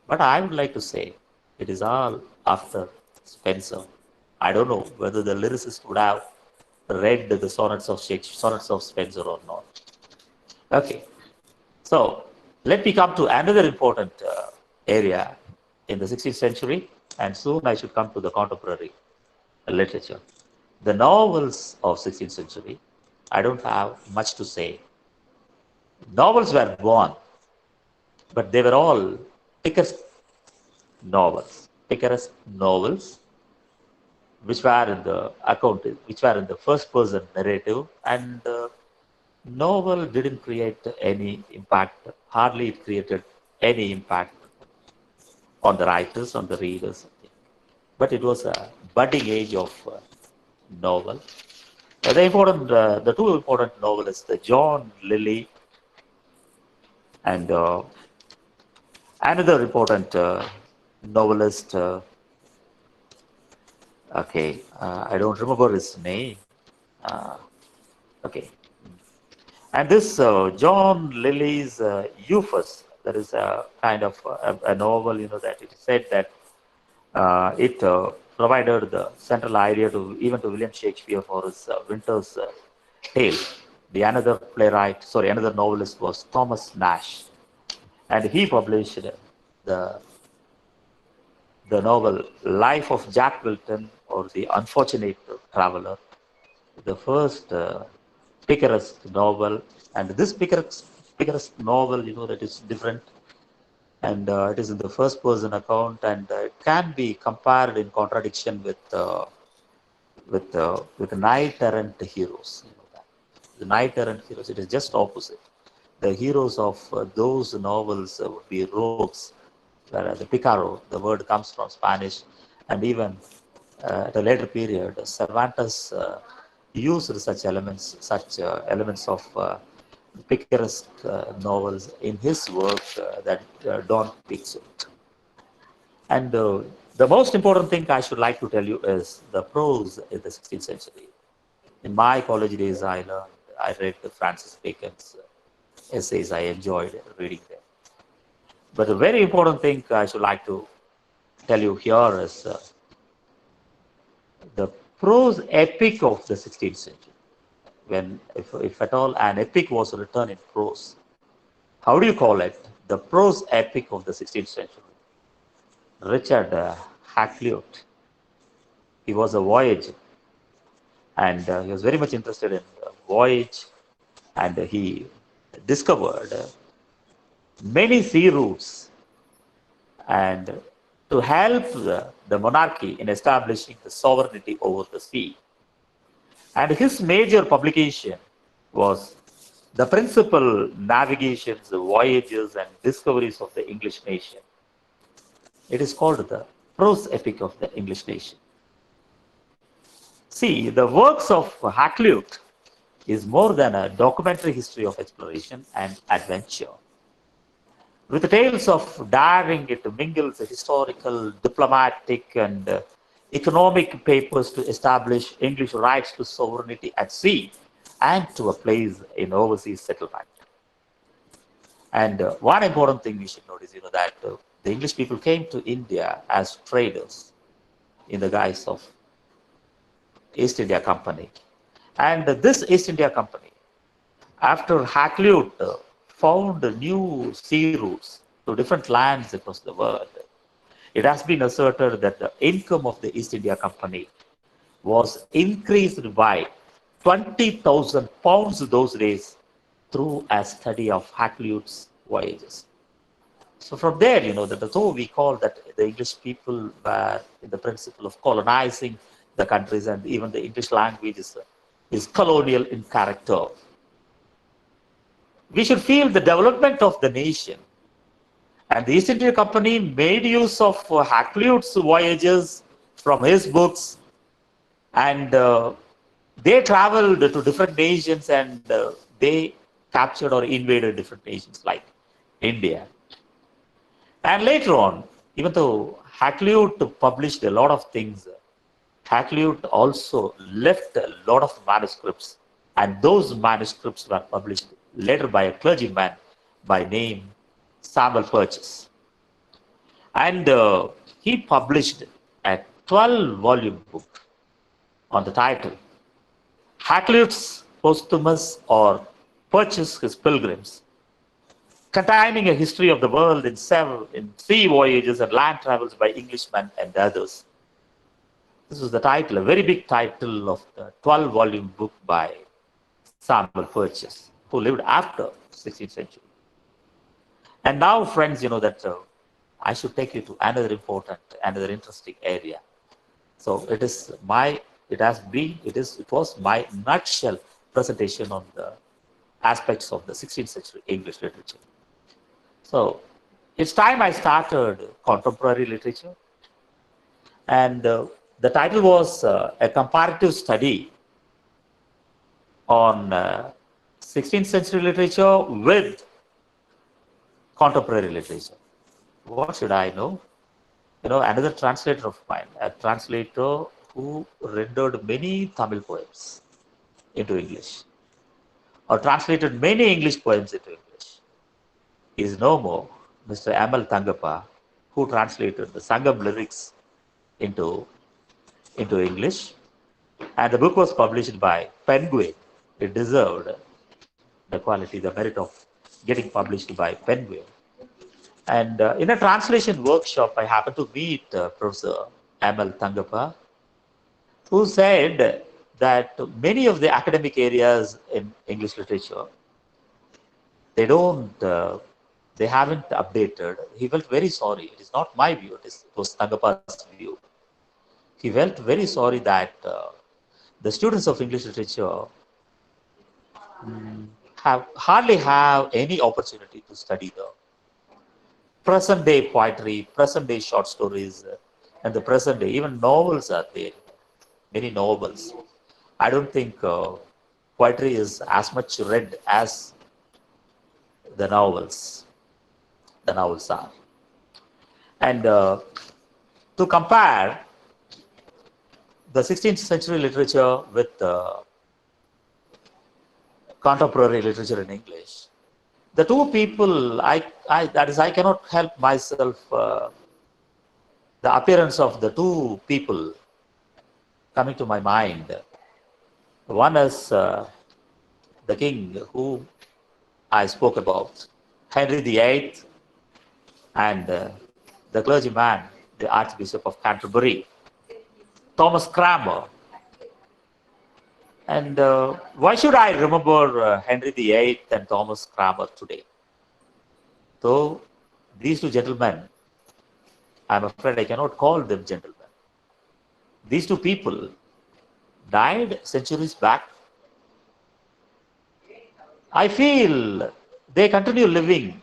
S4: But I would like to say it is all after Spencer. I don't know whether the lyricist would have read the sonnets of Shakespeare, sonnets of Spencer or not. Okay, so let me come to another important area in the 16th century, and soon I should come to the contemporary literature. The novels of 16th century, I don't have much to say. Novels were born, but they were all picaresque novels, which were in the account, which were in the first person narrative, and novel didn't create any impact. Hardly it created any impact on the writers, on the readers. But it was a budding age of novel. The two important novelists, John Lilly and another important novelist. I don't remember his name. Uh, okay, and this John Lilly's Euphus, that is a kind of a novel, that it said that it provided the central idea to even to William Shakespeare for his Winter's Tale. Another novelist was Thomas Nash, and he published the the novel Life of Jack Wilton or The Unfortunate Traveler, the first picaresque novel. And this picaresque novel, that is different, and it is in the first person account, and it can be compared in contradiction with knight errant heroes. The knight errant heroes, it is just opposite. The heroes of those novels would be rogues, whereas the picaro, the word comes from Spanish, and even at a later period, Cervantes used such elements of picaresque novels in his work that Don Quixote. And the most important thing I should like to tell you is the prose in the 16th century. In my college days, I read Francis Bacon's essays. I enjoyed reading them. But the very important thing I should like to tell you here is the prose epic of the 16th century. If at all an epic was written in prose, how do you call it? The prose epic of the 16th century. Richard Hakluyt, he was a voyager, and he was very much interested in voyage, and he discovered many sea routes, and to help the monarchy in establishing the sovereignty over the sea. And his major publication was the principal navigations, the voyages and discoveries of the English nation. It is called the prose epic of the English nation. See, the works of Hakluyt is more than a documentary history of exploration and adventure. With the tales of daring, it mingles historical, diplomatic, and economic papers to establish English rights to sovereignty at sea and to a place in overseas settlement. And one important thing we should notice, that the English people came to India as traders in the guise of East India Company. And this East India Company, after Hakluyt found new sea routes to different lands across the world, it has been asserted that the income of the East India Company was increased by 20,000 pounds those days through a study of Hakluyt's voyages. So from there, that though we call that the English people were in the principle of colonizing the countries, and even the English language is colonial in character, we should feel the development of the nation. And the East India Company made use of Hakluyt's voyages from his books, and They traveled to different nations and they captured or invaded different nations like India. And later on, even though Hakluyt published a lot of things, Hakluyt also left a lot of manuscripts, and those manuscripts were published later by a clergyman by name Samuel Purchas. And he published a 12-volume book on the title Hakluyt's Posthumous or Purchas His Pilgrims, containing a history of the world in sea voyages and land travels by Englishmen and others. This was the title, a very big title of the 12-volume book by Samuel Purchas, who lived after 16th century. And now, friends, you know that I should take you to another important, another interesting area. So it was my nutshell presentation on the aspects of the 16th century English literature. So it's time I started contemporary literature, and the title was a comparative study on 16th century literature with contemporary literature. What should I know? You know, another translator of mine, a translator who rendered many Tamil poems into English, or translated many English poems into English, is no more Mr. M.L. Thangappa, who translated the Sangam lyrics into English. And the book was published by Penguin. It deserved the quality, the merit of getting published by Penguin. And in a translation workshop, I happened to meet Professor M.L. Thangappa, who said that many of the academic areas in English literature, they haven't updated. He felt very sorry. It is not my view. It was Thangappa's view. He felt very sorry that the students of English literature hardly have any opportunity to study the present day poetry, present day short stories, and the present day, even novels are there, many novels. I don't think poetry is as much read as the novels are. And to compare the 16th century literature with contemporary literature in English, the two people, I cannot help myself, the appearance of the two people coming to my mind. One is the king who I spoke about, Henry VIII, and the clergyman, the Archbishop of Canterbury, Thomas Cranmer. And why should I remember Henry VIII and Thomas Cranmer today? Though these two gentlemen, I'm afraid I cannot call them gentlemen. These two people died centuries back. I feel they continue living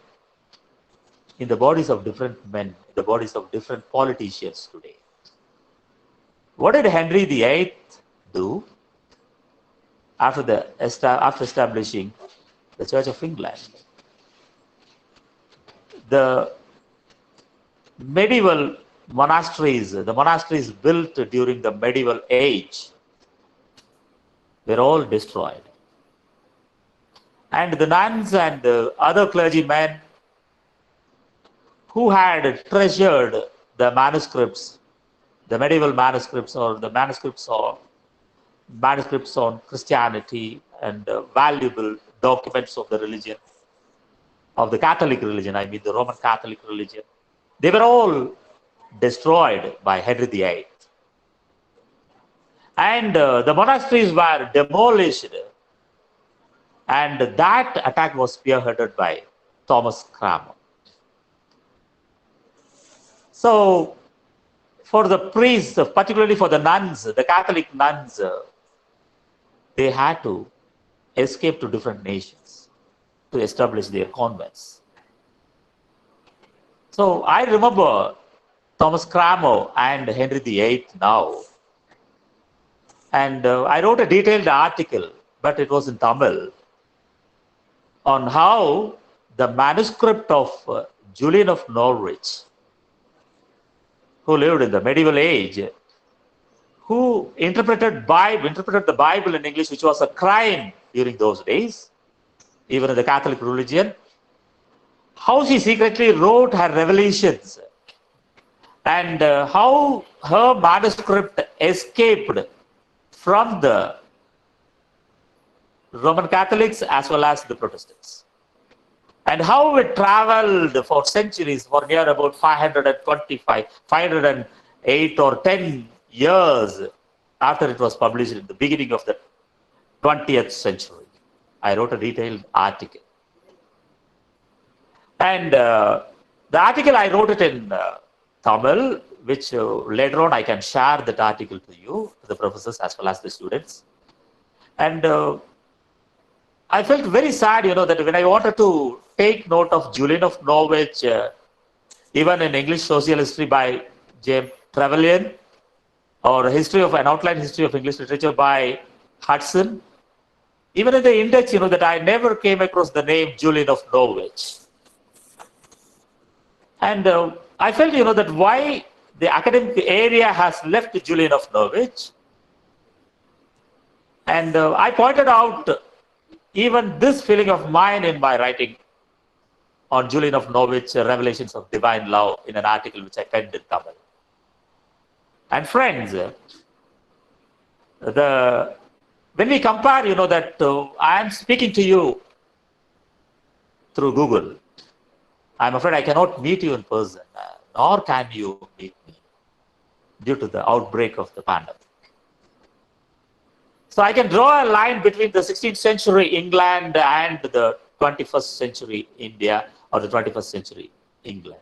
S4: in the bodies of different men, in the bodies of different politicians today. What did Henry VIII do after establishing the Church of England? The medieval monasteries, the monasteries built during the medieval age, were all destroyed. And the nuns and other clergymen who had treasured the manuscripts, the medieval manuscripts, or the manuscripts on Christianity and valuable documents of the religion, of the Catholic religion, I mean the Roman Catholic religion, they were all destroyed by Henry VIII. And the monasteries were demolished, and that attack was spearheaded by Thomas Cranmer. So, for the priests, particularly for the nuns, the Catholic nuns, they had to escape to different nations to establish their convents. So I remember Thomas Cranmer and Henry VIII now. And I wrote a detailed article, but it was in Tamil, on how the manuscript of Julian of Norwich, who lived in the medieval age, who interpreted the Bible in English, which was a crime during those days, even in the Catholic religion, how she secretly wrote her revelations, and how her manuscript escaped from the Roman Catholics as well as the Protestants, and how it traveled for centuries, for near about 508 or 10 years after it was published in the beginning of the 20th century. I wrote a detailed article. And the article, I wrote it in Tamil, which later on I can share that article to you, to the professors as well as the students. And I felt very sad, that when I wanted to take note of Julian of Norwich, even in English social history by James Trevelyan, or an outline history of English literature by Hudson, even in the index, that I never came across the name Julian of Norwich. And I felt, that why the academic area has left Julian of Norwich. And I pointed out even this feeling of mine in my writing on Julian of Norwich, Revelations of Divine Love, in an article which I penned in Tamil. And friends, when we compare, that I am speaking to you through Google, I'm afraid I cannot meet you in person, nor can you meet me due to the outbreak of the pandemic. So I can draw a line between the 16th century England and the 21st century India, or the 21st century England.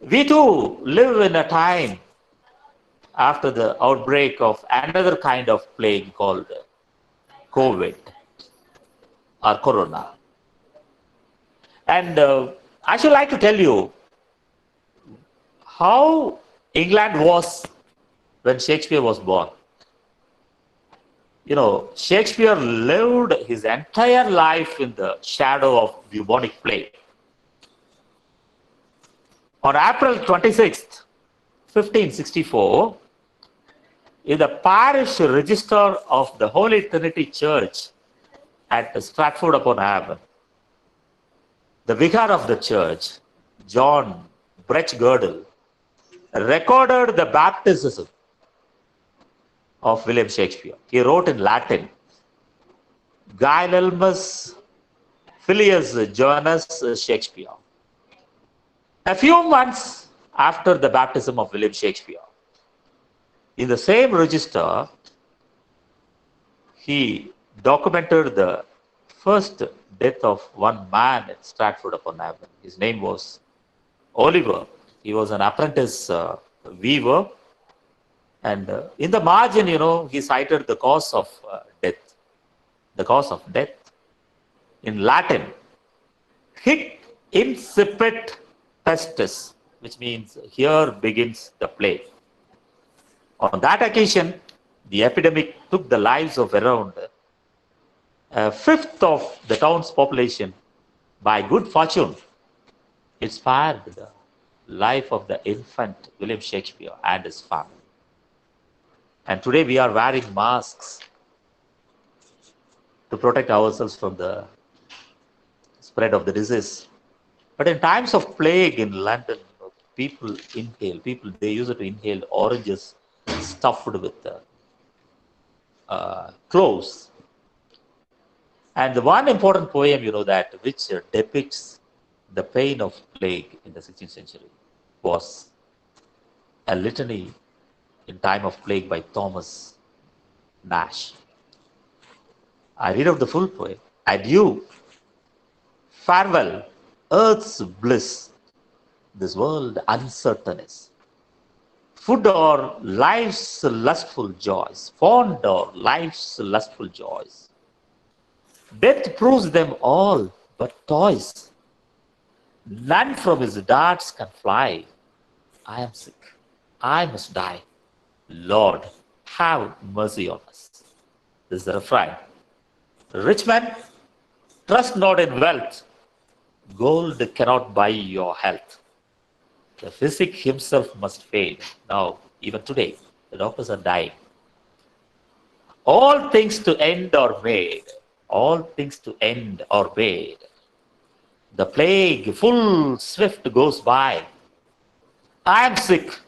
S4: We too live in a time after the outbreak of another kind of plague called COVID or Corona. And I should like to tell you how England was when Shakespeare was born. Shakespeare lived his entire life in the shadow of bubonic plague. On April 26th, 1564, in the parish register of the Holy Trinity Church at Stratford-upon-Avon, the vicar of the church, John Bretchgirdle, recorded the baptism of William Shakespeare. He wrote in Latin, Guilelmus Filius Joannes Shakespeare. A few months after the baptism of William Shakespeare, in the same register, he documented the first death of one man at Stratford-upon-Avon. His name was Oliver. He was an apprentice weaver. And in the margin, he cited the cause of death. The cause of death in Latin, hic incipit pestis, which means here begins the plague. On that occasion, the epidemic took the lives of around a fifth of the town's population. By good fortune, it spared the life of the infant William Shakespeare and his family. And today we are wearing masks to protect ourselves from the spread of the disease. But in times of plague in London, people they use it to inhale oranges stuffed with cloves. And the one important poem, which depicts the pain of plague in the 16th century was a litany in time of plague by Thomas Nash. I read out the full poem. Adieu, farewell, earth's bliss, this world uncertain is. Food or life's lustful joys, fond or life's lustful joys. Death proves them all but toys. None from his darts can fly. I am sick. I must die. Lord, have mercy on us. This is the refrain. Rich man, trust not in wealth. Gold cannot buy your health. The physic himself must fade. Now, even today, the doctors are dying. All things to end are made. All things to end are made. The plague full swift goes by. I am sick.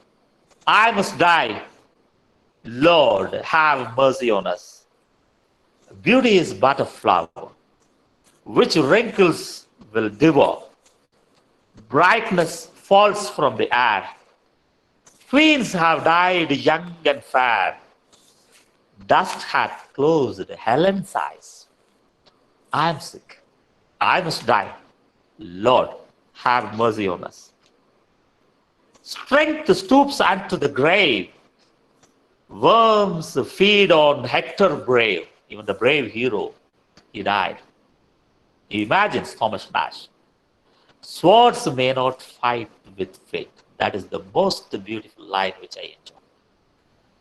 S4: I must die. Lord, have mercy on us. Beauty is but a flower, which wrinkles will devour. Brightness falls from the air. Queens have died young and fair. Dust hath closed Helen's eyes. I am sick. I must die. Lord, have mercy on us. Strength stoops unto the grave. Worms feed on Hector brave. Even the brave hero, he died. He imagines Thomas Nash. Swords may not fight with fate. That is the most beautiful line which I enjoy.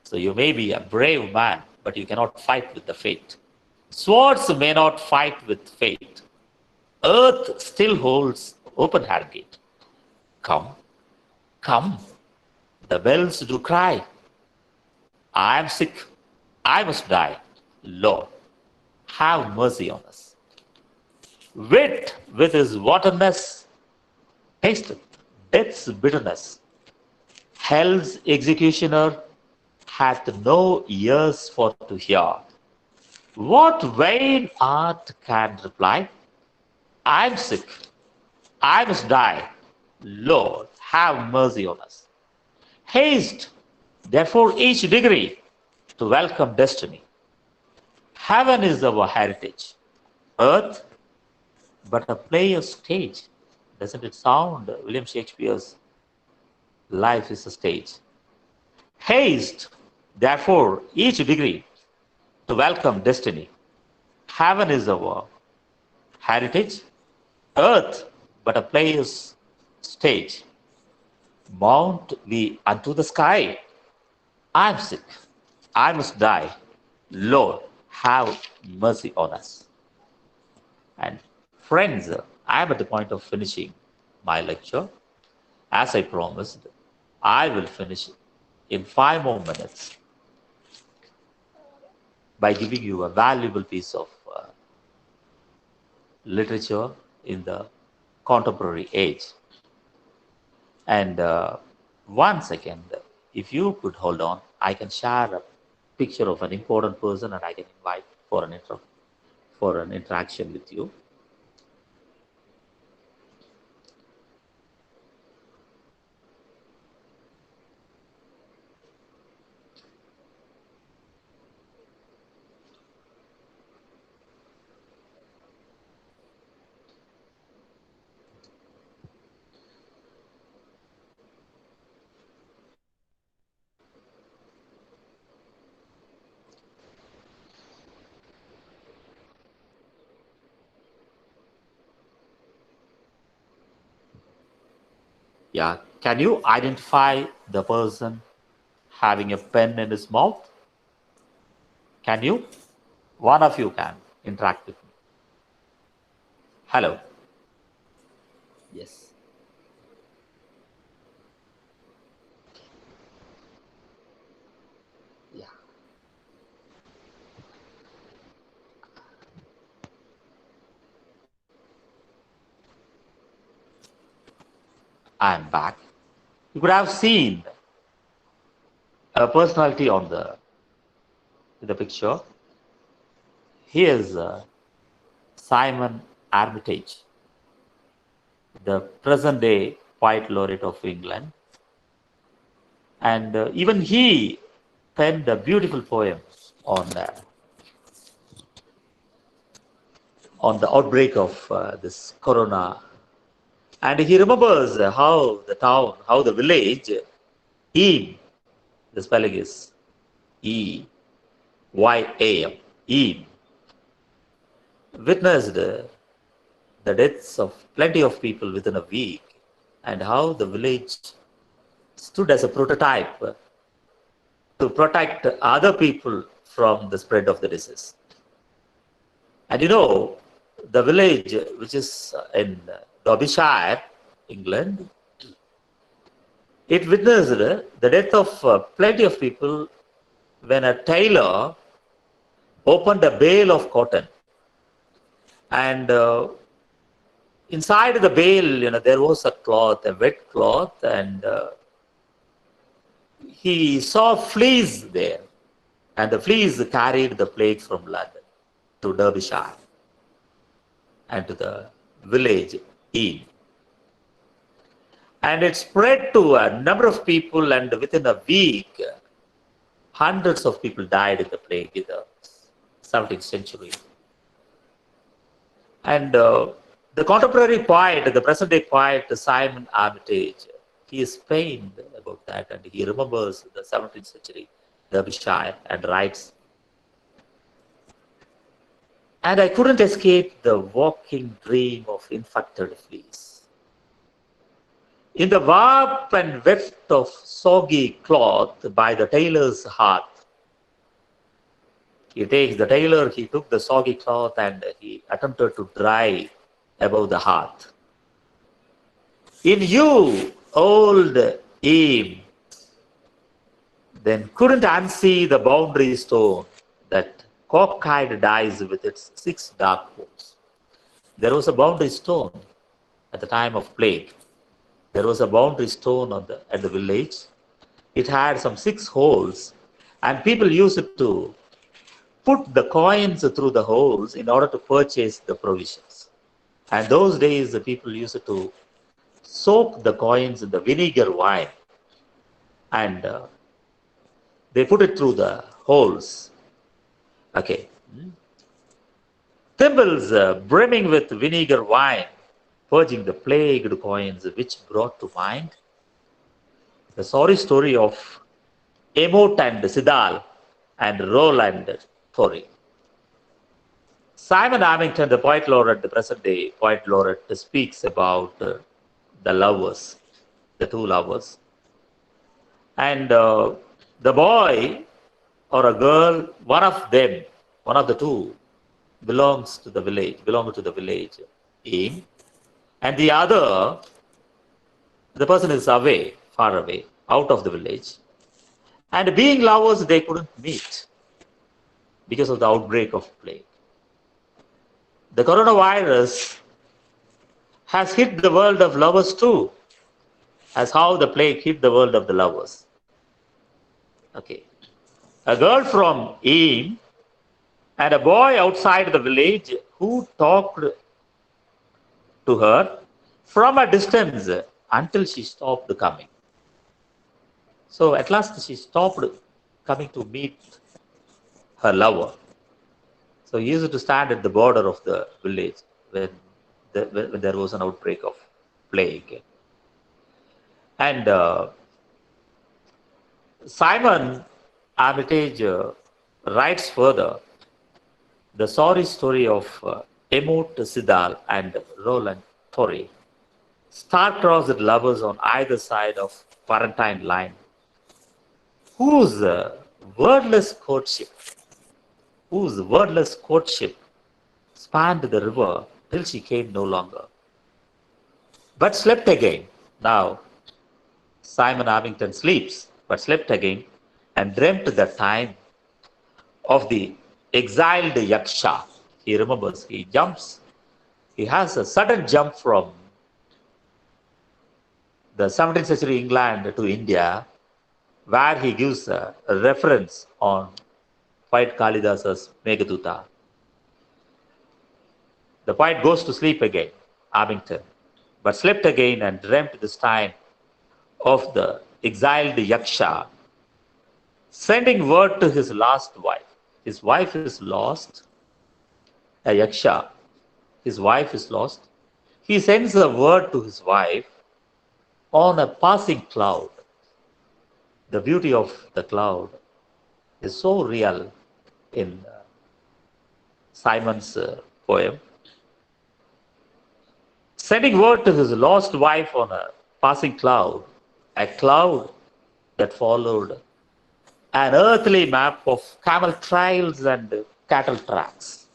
S4: So you may be a brave man, but you cannot fight with the fate. Swords may not fight with fate. Earth still holds open her gate. Come, come, the bells do cry. I am sick, I must die. Lord, have mercy on us. Wit with his waterness tasted death's bitterness. Hell's executioner hath no ears for to hear. What vain art can reply? I am sick, I must die. Lord, have mercy on us. Haste, therefore, each degree to welcome destiny. Heaven is our heritage, earth but a player's stage. Doesn't it sound William Shakespeare's life is a stage? Haste, therefore, each degree to welcome destiny. Heaven is our heritage, earth but a player's stage. Mount we unto the sky. I am sick, I must die. Lord, have mercy on us. And friends, I am at the point of finishing my lecture. As I promised, I will finish in 5 more minutes by giving you a valuable piece of literature in the contemporary age. And 1 second, if you could hold on, I can share a picture of an important person and I can invite for an interaction with you. Yeah, can you identify the person having a pen in his mouth? Can you? One of you can interact with me. Hello. Yes. Yeah. I am back. You could have seen a personality on the picture. He is Simon Armitage, the present day Poet Laureate of England. And even he penned a beautiful poem on the outbreak of this corona. And he remembers how the town, how the village, Eam, the spelling is E-Y-A-M, Eam, witnessed the deaths of plenty of people within a week, and how the village stood as a prototype to protect other people from the spread of the disease. And the village which is in Derbyshire, England, it witnessed the death of plenty of people when a tailor opened a bale of cotton, and inside the bale, there was a cloth, a wet cloth, and he saw fleas there, and the fleas carried the plague from London to Derbyshire and to the village Inn. And it spread to a number of people, and within a week, hundreds of people died in the plague in the 17th century. And the contemporary poet, the present day poet Simon Armitage, he is pained about that, and he remembers the 17th century Derbyshire and writes, "And I couldn't escape the walking dream of infected fleas. In the warp and weft of soggy cloth by the tailor's hearth." He took the soggy cloth and he attempted to dry above the hearth. "In you, old aim, then couldn't unsee the boundary stone that cockeyed dies with its 6 dark holes." There was a boundary stone at the time of plague. There was a boundary stone at the village. It had some 6 holes, and people used to put the coins through the holes in order to purchase the provisions. And those days, the people used to soak the coins in the vinegar wine, and they put it through the holes. Okay. Thimbles brimming with vinegar wine, purging the plagued coins, which brought to mind the sorry story of Emot and Sidal and Roland Torrey. Simon Armitage, the poet laureate, the present day poet laureate, speaks about the lovers, the 2 lovers. And the boy or a girl, one of the 2, belonged to the village Inn, and the other, the person is away, far away, out of the village. And being lovers, they couldn't meet because of the outbreak of plague. The coronavirus has hit the world of lovers too, as how the plague hit the world of the lovers. Okay. A girl from Inn and a boy outside the village who talked to her from a distance until she stopped coming. So at last she stopped coming to meet her lover. So he used to stand at the border of the village when there was an outbreak of plague. And Simon Armitage writes further the sorry story of Emot Sidal and Roland Torrey, star-crossed lovers on either side of quarantine line, whose wordless courtship spanned the river till she came no longer, but slept again. Now, Simon Armitage sleeps, but slept again, and dreamt the time of the exiled Yaksha. He remembers, he jumps, he has a sudden jump from the 17th century England to India, where he gives a reference on poet Kalidasa's Meghaduta. The poet goes to sleep again, Armington, but slept again and dreamt this time of the exiled Yaksha, sending word to his last wife. His wife is lost, a Yaksha. His wife is lost. He sends a word to his wife on a passing cloud. The beauty of the cloud is so real in Simon's poem. Sending word to his lost wife on a passing cloud, a cloud that followed an earthly map of camel trails and cattle tracks.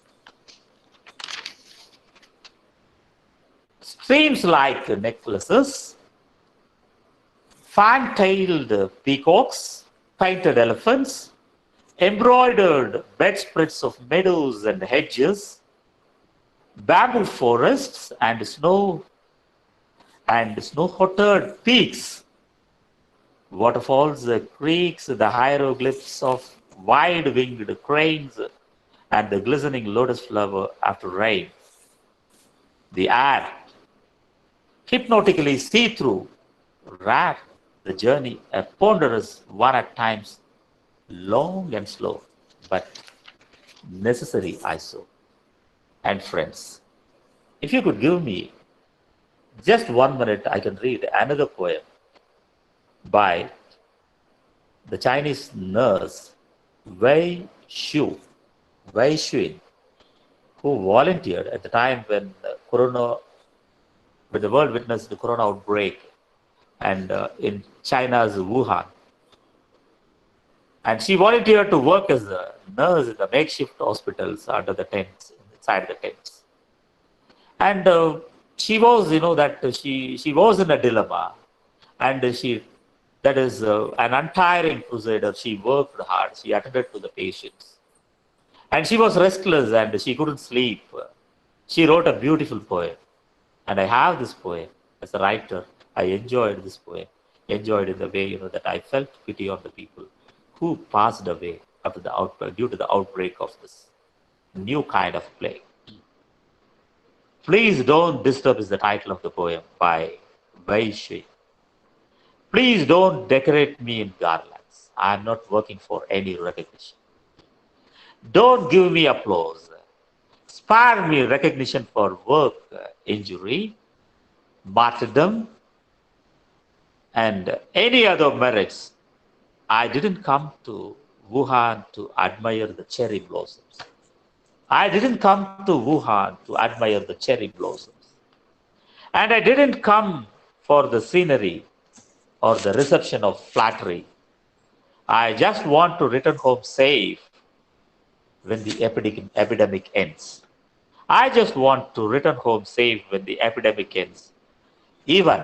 S4: Streams like necklaces, fan-tailed peacocks, painted elephants, embroidered bedspreads of meadows and hedges, bamboo forests and snow-hooded peaks, waterfalls, creeks, the hieroglyphs of wide-winged cranes, and the glistening lotus flower after rain. The air, hypnotically see-through, wrap the journey, a ponderous one at times, long and slow, but necessary I saw. And friends, if you could give me just 1 minute, I can read another poem by the Chinese nurse Wei Shu, Wei Xuan, who volunteered at the time when the world witnessed the corona outbreak and in China's Wuhan. And she volunteered to work as a nurse in the makeshift hospitals under the tents, inside the tents. And she was, that she was in a dilemma, and that is an untiring crusader. She worked hard. She attended to the patients, and she was restless and she couldn't sleep. She wrote a beautiful poem, and I have this poem as a writer. I enjoyed this poem, enjoyed in the way that I felt pity on the people who passed away after the outbreak due to the outbreak of this new kind of plague. Please Don't Disturb is the title of the poem by Wei Shui. Please don't decorate me in garlands. I am not working for any recognition. Don't give me applause. Spare me recognition for work, injury, martyrdom, and any other merits. I didn't come to Wuhan to admire the cherry blossoms. I didn't come to Wuhan to admire the cherry blossoms. And I didn't come for the scenery or the reception of flattery. I just want to return home safe when the epidemic ends. I just want to return home safe when the epidemic ends, even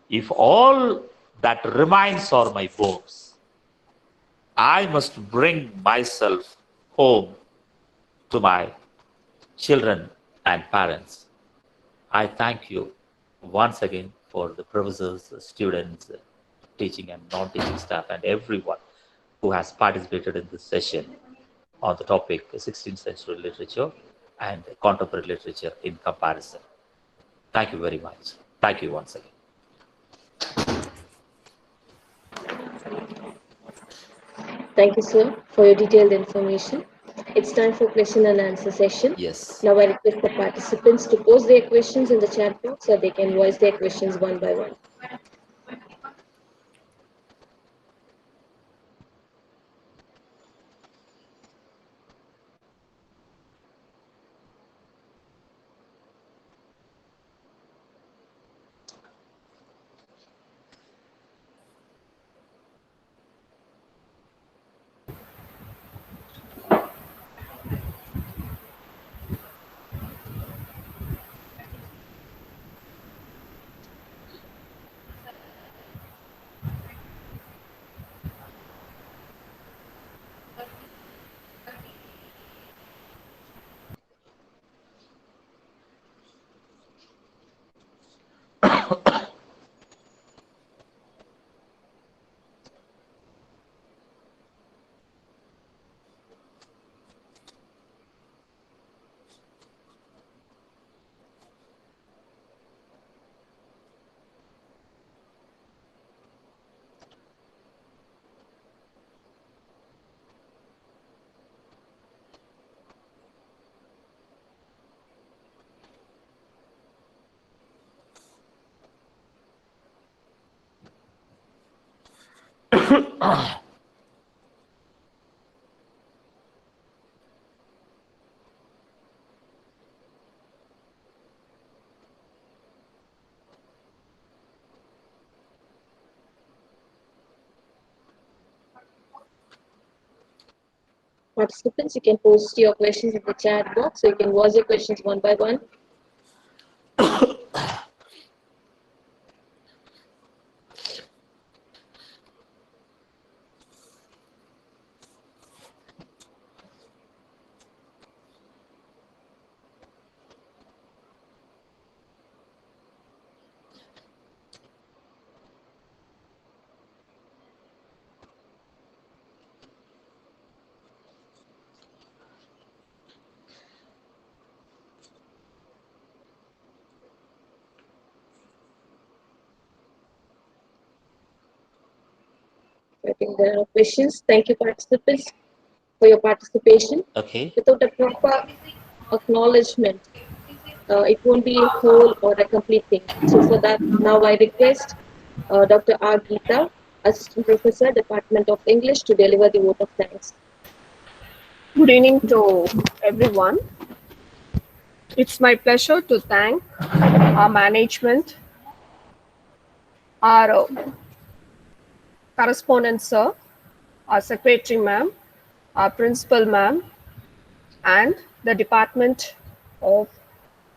S4: if all that remains are my bones. I must bring myself home to my children and parents. I thank you once again for the professors, the students, teaching and non-teaching staff, and everyone who has participated in this session on the topic 16th century literature and contemporary literature in comparison. Thank you very much. Thank you once again.
S1: Thank you, sir, for your detailed information. It's time for question and answer session.
S4: Yes.
S1: Now I request the participants to post their questions in the chat box so they can voice their questions one by one. Participants, you can post your questions in the chat box, so you can voice your questions one by one. I think there are no questions. Thank you, participants, for your participation.
S4: Okay.
S1: Without a proper acknowledgement, it won't be a whole or a complete thing. So for that, now I request Dr. R. Geeta, Assistant Professor, Department of English, to deliver the vote of thanks.
S5: Good evening to everyone. It's my pleasure to thank our management, our correspondent sir, our secretary ma'am, our principal ma'am, and the department of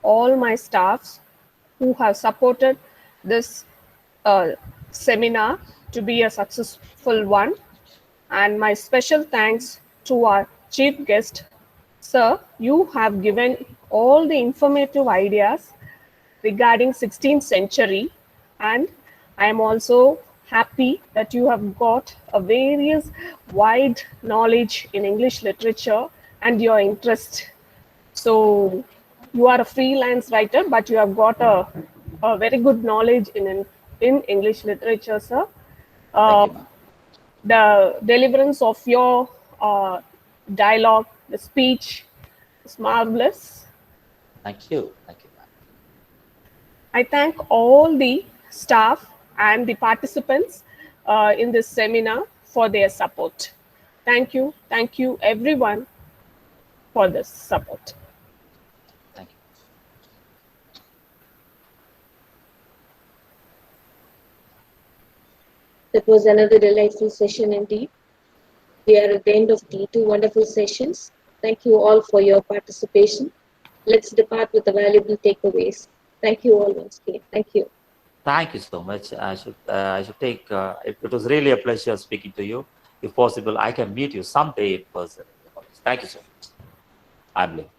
S5: all my staffs who have supported this seminar to be a successful one. And my special thanks to our chief guest. Sir, you have given all the informative ideas regarding 16th century, and I am also happy that you have got a various wide knowledge in English literature and your interest. So you are a freelance writer, but you have got a very good knowledge in English literature, sir.
S4: Thank you, ma'am.
S5: The deliverance of your dialogue, the speech is marvelous.
S4: Thank you. Thank you, ma'am.
S5: I thank all the staff and the participants in this seminar for their support. Thank you everyone for this support.
S4: Thank you.
S1: That was another delightful session indeed. We are at the end of the two wonderful sessions. Thank you all for your participation. Let's depart with the valuable takeaways. Thank you all once again. Thank you.
S4: Thank you so much. I should take. It was really a pleasure speaking to you. If possible, I can meet you someday in person. Thank you so much. I'm Lee.